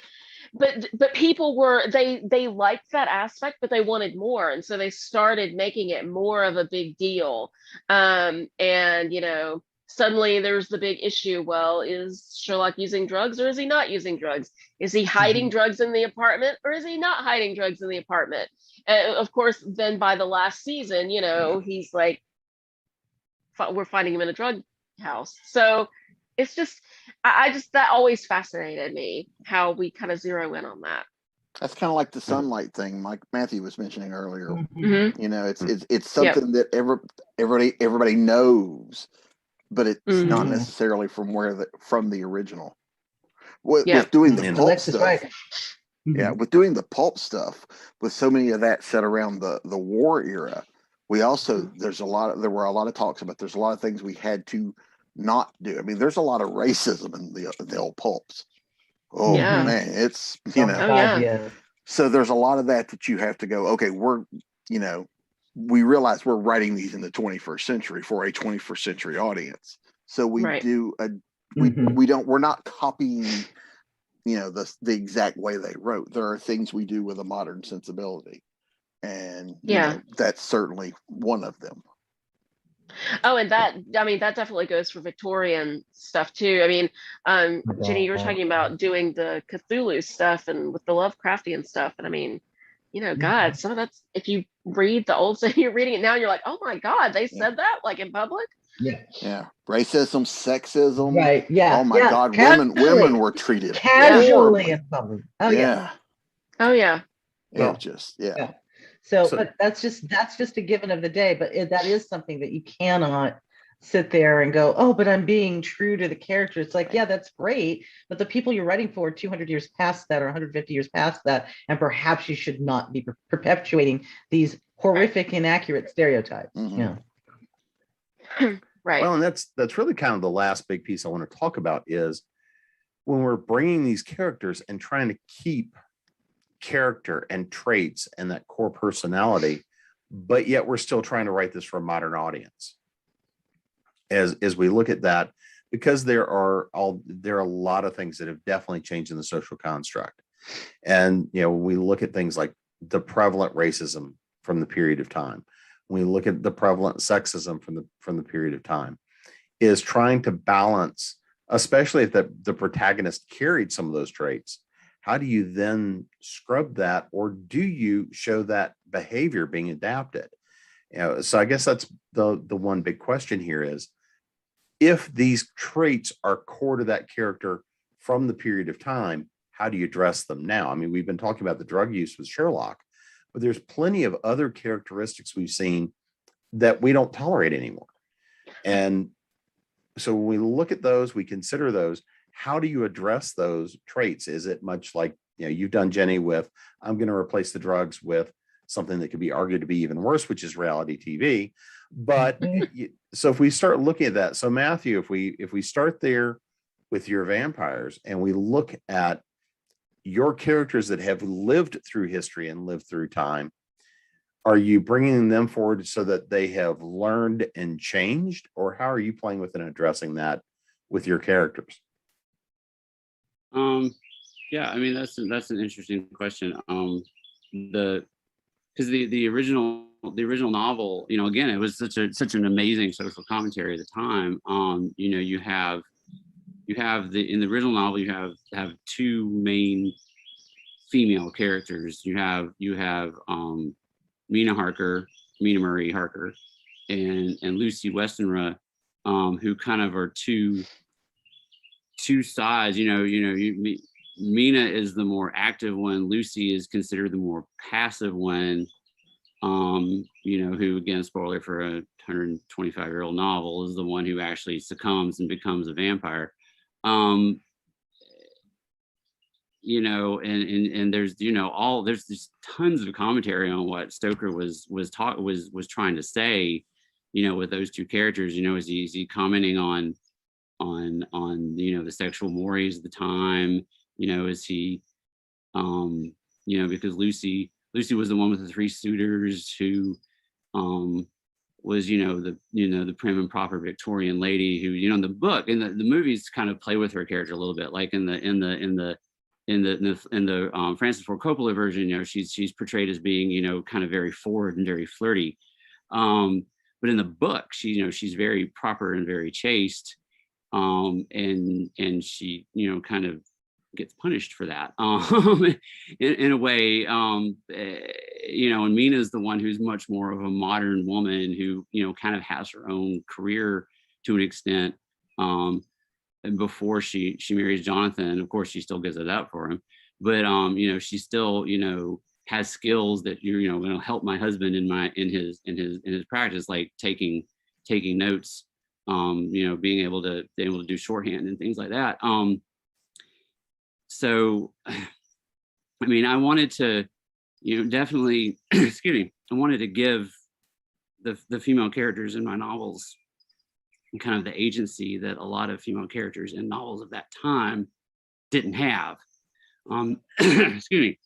people were they liked that aspect, but they wanted more, and so they started making it more of a big deal. And you know, suddenly there's the big issue. Well, is Sherlock using drugs or is he not using drugs? Is he hiding drugs in the apartment or is he not hiding drugs in the apartment? And of course, then by the last season, you know, he's like, we're finding him in a drug house. So it's just, I just, that always fascinated me, how we kind of zero in on that. That's kind of like the sunlight thing Mike Matthew was mentioning earlier. Mm-hmm. You know, it's something that everybody knows, but it's not necessarily from the original. With doing the pulp stuff, right. Yeah, with doing the pulp stuff, with so many of that set around the war era, we also there were a lot of talks about there's a lot of things we had to not do. I mean, there's a lot of racism in the old pulps. Oh man, it's So there's a lot of that you have to go, okay, we realize we're writing these in the 21st century for a 21st century audience. So we we're not copying, the exact way they wrote. There are things we do with a modern sensibility. And that's certainly one of them. Oh, and that definitely goes for Victorian stuff too. I mean, Jenny, you were talking about doing the Cthulhu stuff and with the Lovecraftian stuff. And I mean, God, some of that's, if you read the old stuff, you're reading it now, and you're like, oh my God, they said that like in public. Yeah. Racism, sexism. Right. Yeah. Oh my God. Women were treated casually in public. Oh yeah. Oh yeah. So, but that's just a given of the day. But that is something that you cannot sit there and go, oh, but I'm being true to the character. It's like, yeah, that's great. But the people you're writing for 200 years past that or 150 years past that, and perhaps you should not be perpetuating these horrific, inaccurate stereotypes. Yeah. Right. Well, and that's really kind of the last big piece I want to talk about is when we're bringing these characters and trying to keep character and traits and that core personality, but yet we're still trying to write this for a modern audience. As we look at that, because there are a lot of things that have definitely changed in the social construct. And we look at things like the prevalent racism from the period of time. We look at the prevalent sexism from the period of time, is trying to balance, especially if the protagonist carried some of those traits. How do you then scrub that, or do you show that behavior being adapted? So I guess that's the one big question here is, if these traits are core to that character from the period of time, how do you address them now? I mean, we've been talking about the drug use with Sherlock, but there's plenty of other characteristics we've seen that we don't tolerate anymore. And so when we look at those, we consider those, how do you address those traits? Is it much like, you've done, Jenny, with, I'm going to replace the drugs with something that could be argued to be even worse, which is reality TV. But so if we start looking at that, so Matthew, if we start there with your vampires and we look at your characters that have lived through history and lived through time, are you bringing them forward so that they have learned and changed, or how are you playing with and addressing that with your characters? Yeah, I mean, that's an interesting question. Because the original novel, again, it was such an amazing social commentary at the time. You have in the original novel, you have two main female characters. You have Mina Marie Harker, and Lucy Westenra, who kind of are two sides. Mina is the more active one. Lucy is considered the more passive one. Who, again, spoiler for a 125-year-old novel, is the one who actually succumbs and becomes a vampire. And there's there's just tons of commentary on what Stoker was trying to say, with those two characters. Is he commenting on the sexual mores of the time? Is he because Lucy was the one with the three suitors who was the prim and proper Victorian lady who, in the book, and the movies kind of play with her character a little bit, like in the Francis Ford Coppola version. She's portrayed as being kind of very forward and very flirty, but in the book she's very proper and very chaste, and she kind of gets punished for that in a way. And Mina's the one who's much more of a modern woman who kind of has her own career to an extent, and before she marries Jonathan. Of course, she still gives it up for him, but she still has skills that going to help my husband in his practice, like taking notes, being able to do shorthand and things like that. So, I mean, I wanted to, definitely, excuse me, I wanted to give the female characters in my novels kind of the agency that a lot of female characters in novels of that time didn't have. Excuse me,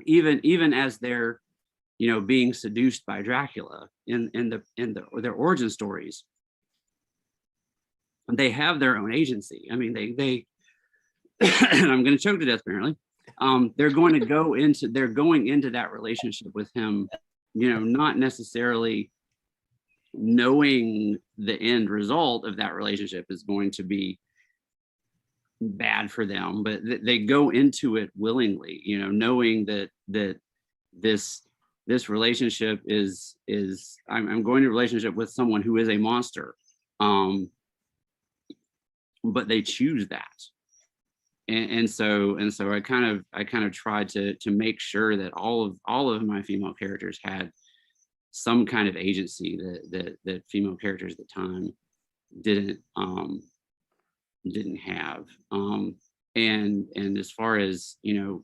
even as they're, being seduced by Dracula in their origin stories, they have their own agency. I mean, they and I'm going to choke to death, apparently. They're going into that relationship with him, not necessarily knowing the end result of that relationship is going to be bad for them, but they go into it willingly, knowing that this relationship is I'm going to a relationship with someone who is a monster, but they choose that. And so I kind of tried to make sure that all of my female characters had some kind of agency that female characters at the time didn't have. And as far as and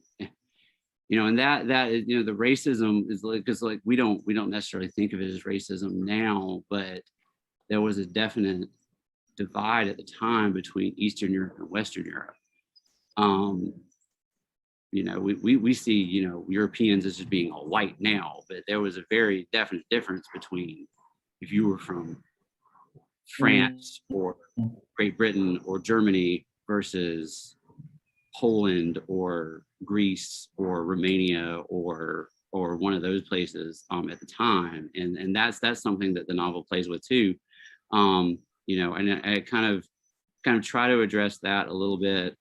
that is, the racism is because we don't necessarily think of it as racism now, but there was a definite divide at the time between Eastern Europe and Western Europe. You know, we see, you know, Europeans as just being all white now, but there was a very definite difference between if you were from France or Great Britain or Germany versus Poland or Greece or Romania or one of those places at the time, and that's something that the novel plays with too. You know, and I kind of try to address that a little bit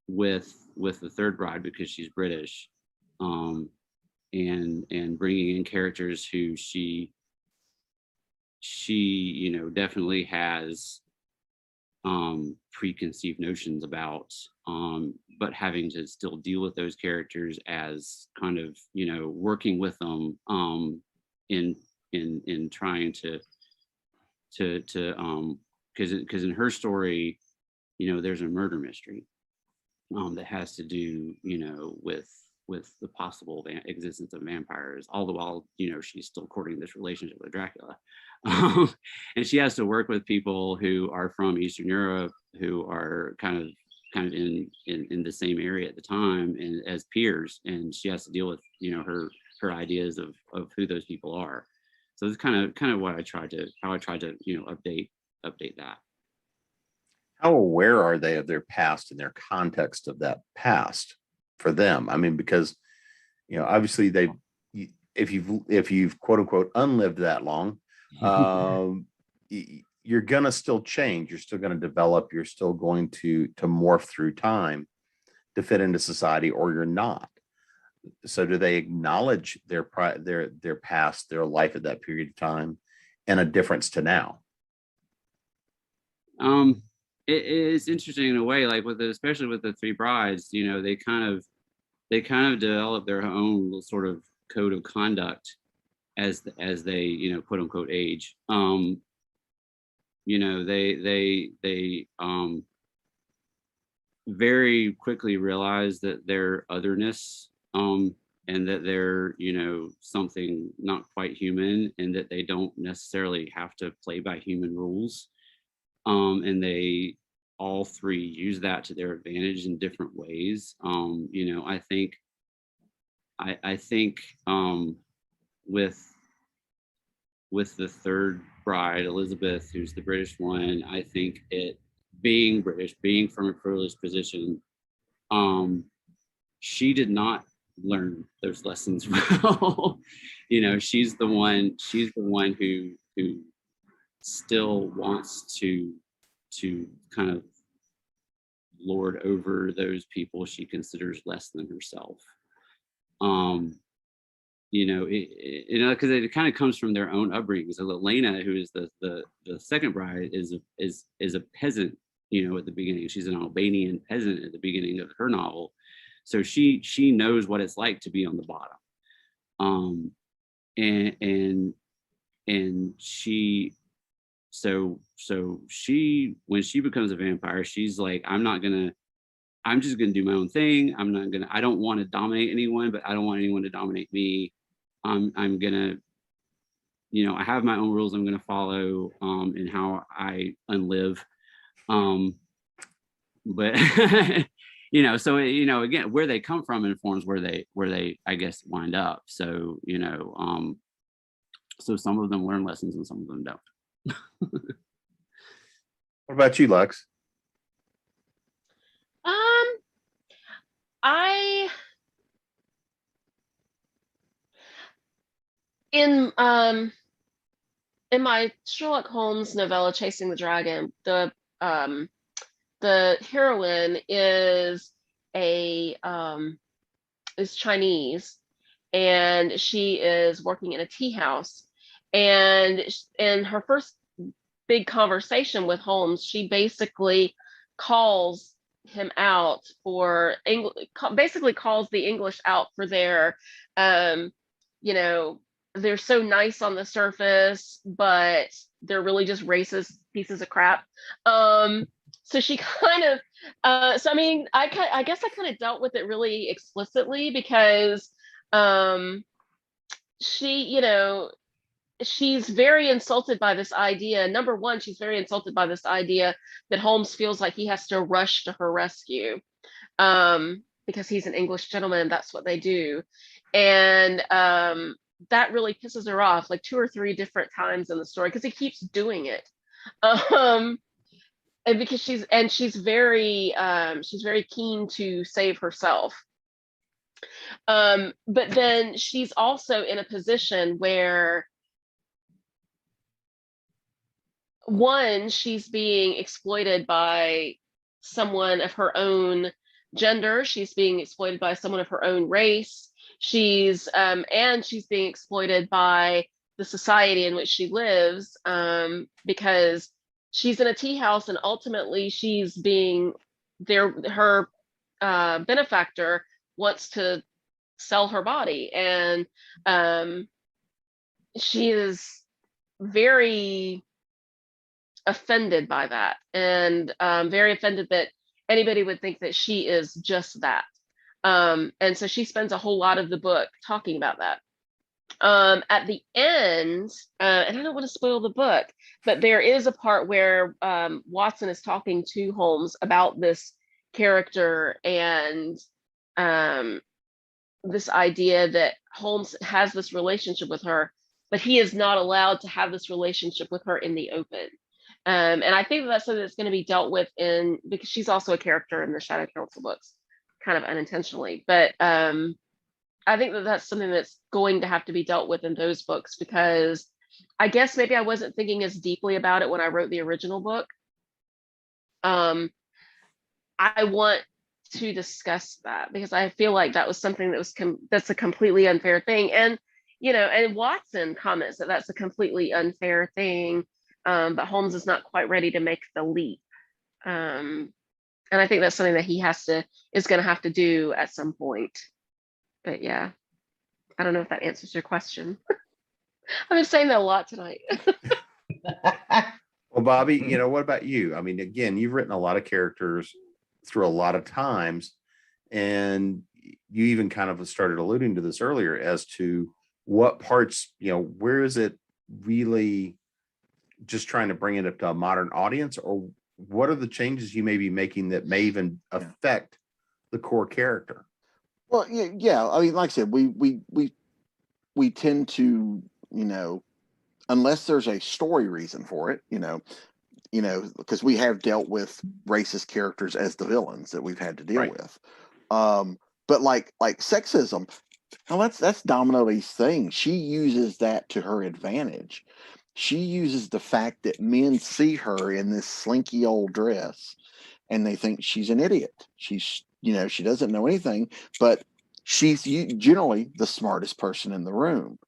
with the third bride, because she's British, and bringing in characters who she you know definitely has preconceived notions about, but having to still deal with those characters as kind of, you know, working with them in trying to because in her story, you know, there's a murder mystery that has to do, you know, with the possible existence of vampires, all the while, you know, she's still courting this relationship with Dracula. And she has to work with people who are from Eastern Europe, who are kind of in the same area at the time and as peers, and she has to deal with, you know, her ideas of who those people are. So it's kind of what I tried to you know update that. How aware are they of their past and their context of that past for them? I mean, because, you know, obviously if you've quote unquote unlived that long, you're going to still change. You're still going to develop. You're still going to morph through time to fit into society, or you're not. So do they acknowledge their past, their life at that period of time, and a difference to now? It is interesting in a way, like especially with the three brides, you know, they kind of develop their own sort of code of conduct as they, you know, quote unquote age. You know, they very quickly realize that their otherness, and that they're, you know, something not quite human, and that they don't necessarily have to play by human rules. And they all three use that to their advantage in different ways. You know, I think with the third bride, Elizabeth, who's the British one, I think being British, being from a privileged position, she did not learn those lessons well. You know, she's the one who still wants to kind of lord over those people she considers less than herself. You know, because it kind of comes from their own upbringing. So Elena, who is the second bride, is a peasant. You know, at the beginning, she's an Albanian peasant at the beginning of her novel, so she knows what it's like to be on the bottom. And she, so she, when she becomes a vampire, she's like, I'm just gonna do my own thing. I don't want to dominate anyone, but I don't want anyone to dominate me. I'm gonna, you know, I have my own rules I'm gonna follow in how I unlive. But you know, so you know, again, where they come from informs where they I guess wind up. So, you know, so some of them learn lessons and some of them don't. What about you, Lex? I in my Sherlock Holmes novella Chasing the Dragon, the heroine is Chinese, and she is working in a tea house, and in her first big conversation with Holmes, she basically calls him out for basically calls the English out for their you know, they're so nice on the surface, but they're really just racist pieces of crap. So she kind of so I mean, I guess I kind of dealt with it really explicitly, because she, you know, she's very insulted by this idea. Number one, she's very insulted by this idea that Holmes feels like he has to rush to her rescue, because he's an English gentleman. That's what they do. And that really pisses her off like 2 or 3 different times in the story because he keeps doing it. Um, and because she's very keen to save herself. But then she's also in a position where, one, she's being exploited by someone of her own gender. She's being exploited by someone of her own race. And she's being exploited by the society in which she lives, because she's in a tea house and ultimately she's being her benefactor wants to sell her body. And she is very offended by that, and very offended that anybody would think that she is just that. And so she spends a whole lot of the book talking about that. At the end, and I don't want to spoil the book, but there is a part where Watson is talking to Holmes about this character and this idea that Holmes has this relationship with her, but he is not allowed to have this relationship with her in the open. And I think that's something that's going to be dealt with because she's also a character in the Shadow Council books, kind of unintentionally. But I think that's something that's going to have to be dealt with in those books, because I guess maybe I wasn't thinking as deeply about it when I wrote the original book. I want to discuss that because I feel like that was something that was that's a completely unfair thing. And, and Watson comments that that's a completely unfair thing, but Holmes is not quite ready to make the leap. And I think that's something that he is going to have to do at some point. But yeah, I don't know if that answers your question. I've been saying that a lot tonight. Well, Bobby, what about you? I mean, again, you've written a lot of characters through a lot of times, and you even kind of started alluding to this earlier as to what parts, where is it really just trying to bring it up to a modern audience, or what are the changes you may be making that may even affect the core character? Well, yeah. I mean, like I said, we tend to, unless there's a story reason for it, because we have dealt with racist characters as the villains that we've had to deal with. But like sexism, well, that's Domino Lee's thing. She uses that to her advantage. She uses the fact that men see her in this slinky old dress and they think she's an idiot. She's, she doesn't know anything, but she's generally the smartest person in the room.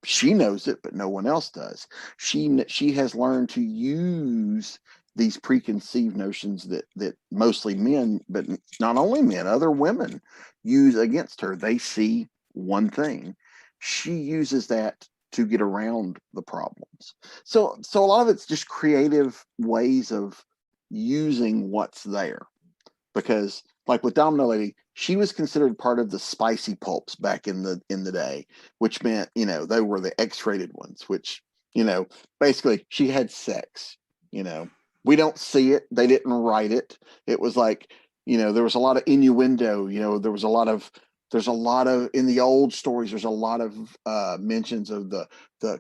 She knows it, but no one else does. She has learned to use these preconceived notions that mostly men, but not only men, other women use against her. They see one thing. She uses that to get around the problems. So a lot of it's just creative ways of using what's there. Because like with Domino Lady, she was considered part of the spicy pulps back in the day, which meant, they were the X-rated ones, which, basically she had sex, we don't see it. They didn't write it. It was like, there was a lot of innuendo, there's a lot of, in the old stories, there's a lot of mentions of the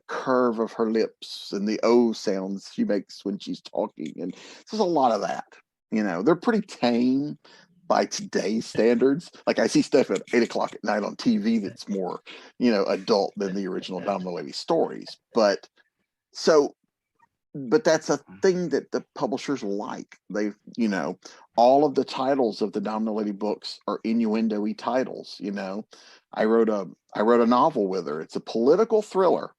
curve of her lips and the O sounds she makes when she's talking. And there's a lot of that, they're pretty tame by today's standards. Like I see stuff at 8:00 at night on TV that's more, adult than the original Domino Lady stories. But that's a thing that the publishers like. They've, all of the titles of the Domino Lady books are innuendo-y titles. I wrote a novel with her. It's a political thriller,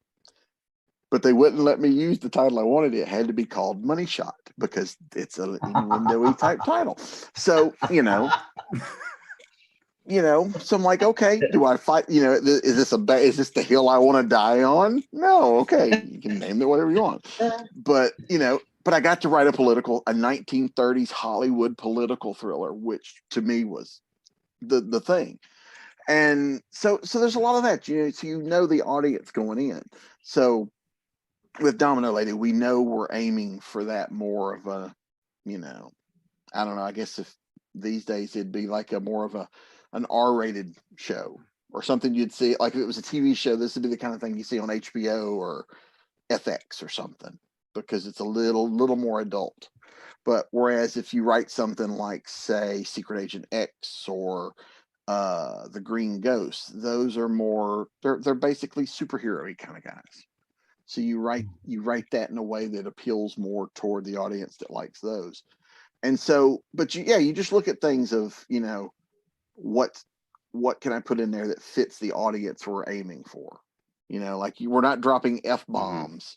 but they wouldn't let me use the title I wanted. It had to be called Money Shot because it's an innuendo-y type title. So, so I'm like, okay, do I fight? Is this the hill I want to die on? No, okay, you can name it whatever you want. But I got to write a 1930s Hollywood political thriller, which to me was the thing. And so there's a lot of that, so the audience going in. So with Domino Lady, we know we're aiming for that more of a, you know, I don't know. I guess if these days it'd be like a more of an R-rated show or something you'd see. Like if it was a TV show, this would be the kind of thing you see on HBO or FX or something, because it's a little more adult. But whereas if you write something like, say, Secret Agent X or the Green Ghost, those are more, they're basically superhero-y kind of guys. So you write that in a way that appeals more toward the audience that likes those. And so, but you just look at things of, you know, what can I put in there that fits the audience we're aiming for? You know, like we're not dropping F-bombs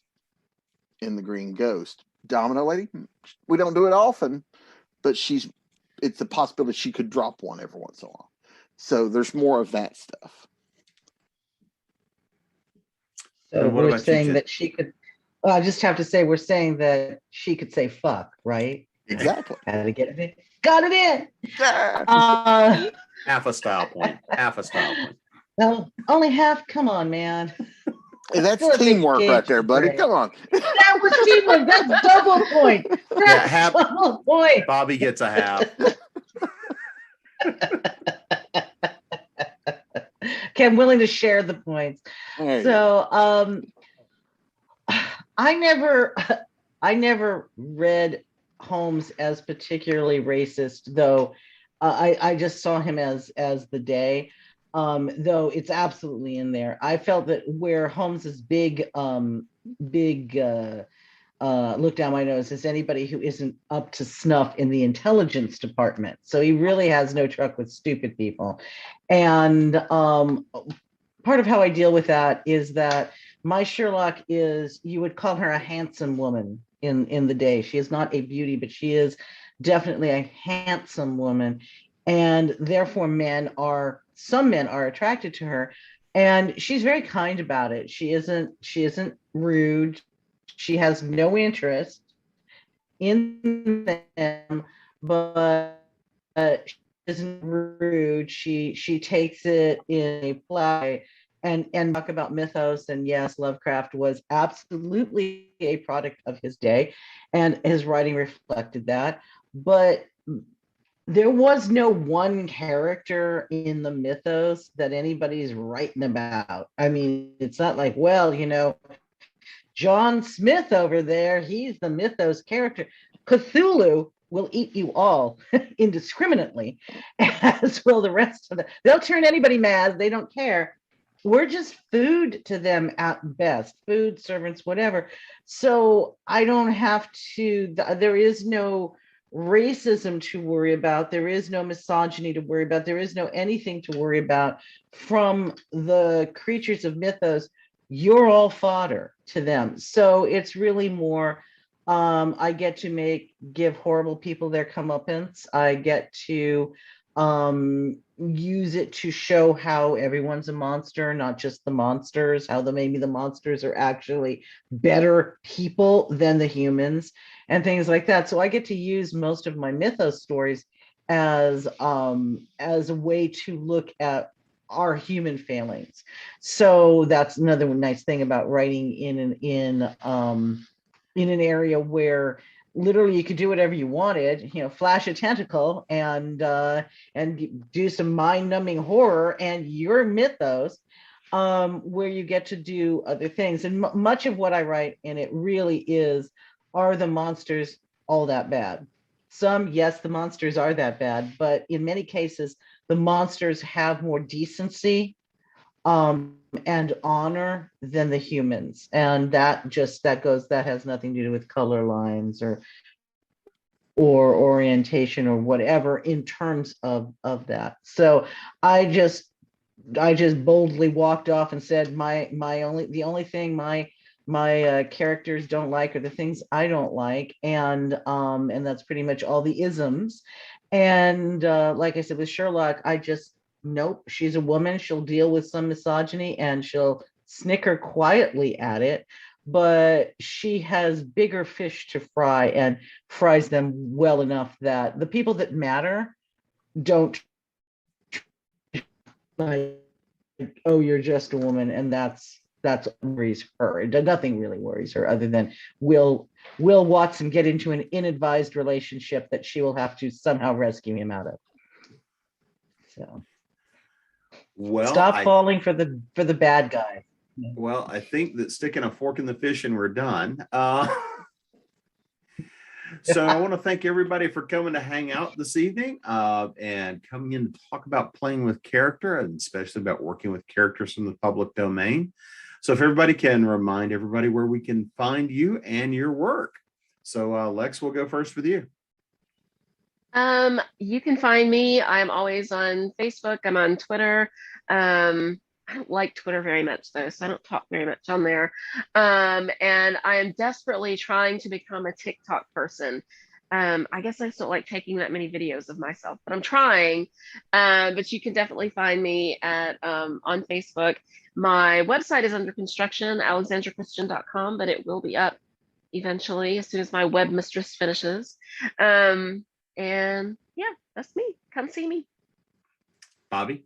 in the Green Ghost. Domino Lady, we don't do it often, but it's a possibility she could drop one every once in a while. So there's more of that stuff. So we're saying that she could, I just have to say, we're saying that she could say fuck, right? Exactly. Had to get it in. Got it in. Half a style point. Half a style point. No, only half. Come on, man. Hey, that's teamwork right there, buddy. Come on. That was teamwork. That's double point. That's double point. Bobby gets a half. Okay, I'm willing to share the points. So I never read Holmes as particularly racist, though I just saw him as the Day. Though it's absolutely in there. I felt that where Holmes's big look down my nose is anybody who isn't up to snuff in the intelligence department. So he really has no truck with stupid people. And part of how I deal with that is that my Sherlock is, you would call her a handsome woman in the Day. She is not a beauty, but she is definitely a handsome woman. And therefore some men are attracted to her, and she's very kind about it. She isn't rude. She has no interest in them, but she isn't rude. She takes it in a play and talk about mythos. And yes, Lovecraft was absolutely a product of his day, and his writing reflected that. But there was no one character in the mythos that anybody's writing about. I mean, it's not like, well, you know, John Smith over there, he's the mythos character. Cthulhu will eat you all indiscriminately, as will the rest of them. They'll turn anybody mad. They don't care. We're just food to them at best, food, servants, whatever. So I don't have to, there is no racism to worry about. There is no misogyny to worry about. There is no anything to worry about from the creatures of mythos. You're all fodder to them. So it's really more, I get to give horrible people their comeuppance. I get to use it to show how everyone's a monster, not just the monsters, how maybe the monsters are actually better people than the humans and things like that. So I get to use most of my mythos stories as a way to look at our human failings. So that's another nice thing about writing in an area where literally you could do whatever you wanted, you know, flash a tentacle and do some mind-numbing horror and your mythos, where you get to do other things. And much of what I write, and it really is, are the monsters all that bad? Some, yes, the monsters are that bad, but in many cases, the monsters have more decency and honor than the humans. And that has nothing to do with color lines or orientation or whatever in terms of that. So I just boldly walked off and said the only thing my characters don't like are the things I don't like, and that's pretty much all the isms. And like I said with Sherlock, nope, she's a woman. She'll deal with some misogyny and she'll snicker quietly at it, but she has bigger fish to fry and fries them well enough that the people that matter don't like, oh, you're just a woman, and that's that's what worries her. Nothing really worries her other than will Watson get into an inadvised relationship that she will have to somehow rescue him out of. So Well, stop falling for the bad guy. Well, I think that sticking a fork in the fish and we're done. So I want to thank everybody for coming to hang out this evening and coming in to talk about playing with character, and especially about working with characters from the public domain. So if everybody can remind everybody where we can find you and your work. So Lex, we'll go first with you. You can find me. I'm always on Facebook. I'm on Twitter. I don't like Twitter very much though, so I don't talk very much on there. And I am desperately trying to become a TikTok person. I guess I just don't like taking that many videos of myself, but I'm trying. But you can definitely find me at on Facebook. My website is under construction, alexandrachristian.com, but it will be up eventually as soon as my web mistress finishes. And yeah, that's me. Come see me. Bobby?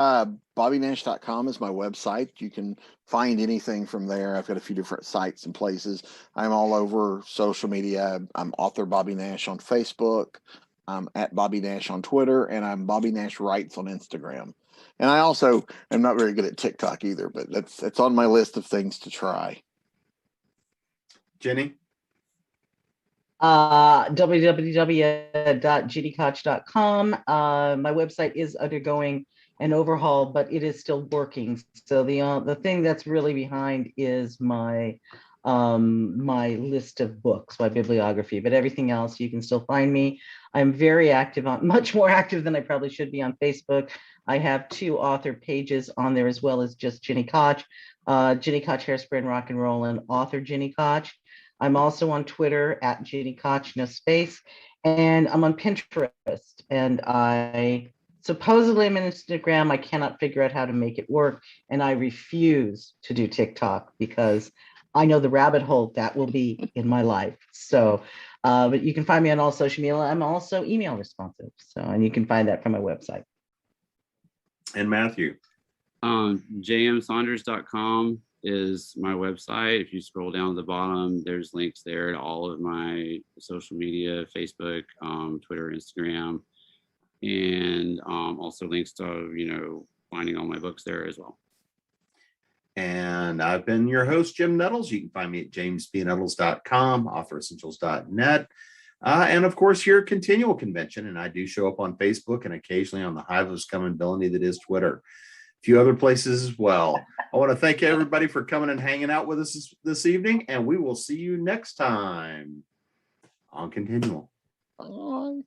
BobbyNash.com is my website. You can find anything from there. I've got a few different sites and places. I'm all over social media. I'm author Bobby Nash on Facebook. I'm at Bobby Nash on Twitter, and I'm Bobby Nash Writes on Instagram. And I also am not very good at TikTok either, but it's on my list of things to try. Jenny? www.gdkoch.com. My website is undergoing an overhaul, but it is still working. So the thing that's really behind is my my list of books, my bibliography, but everything else you can still find me. I'm very active on, much more active than I probably should be on Facebook. I have 2 author pages on there as well as just Ginny Koch, Ginny Koch Hairspray and Rock and Roll, and author Ginny Koch. I'm also on Twitter at Ginny Koch, no space, and I'm on Pinterest, and I supposedly I'm on Instagram. I cannot figure out how to make it work, and I refuse to do TikTok because I know the rabbit hole that will be in my life. So, but you can find me on all social media. I'm also email responsive, so and you can find that from my website. And Matthew? jmsaunders.com is my website. If you scroll down to the bottom, there's links there to all of my social media, Facebook, Twitter, Instagram, and also links to finding all my books there as well. And I've been your host, Jim Nettles. You can find me at jamespnettles.com, authoressentials.net, and of course your ConTinual convention. And I do show up on Facebook and occasionally on the hive of scum and villainy that is Twitter. A few other places as well. I want to thank everybody for coming and hanging out with us this evening, and we will see you next time on ConTinual. Bye.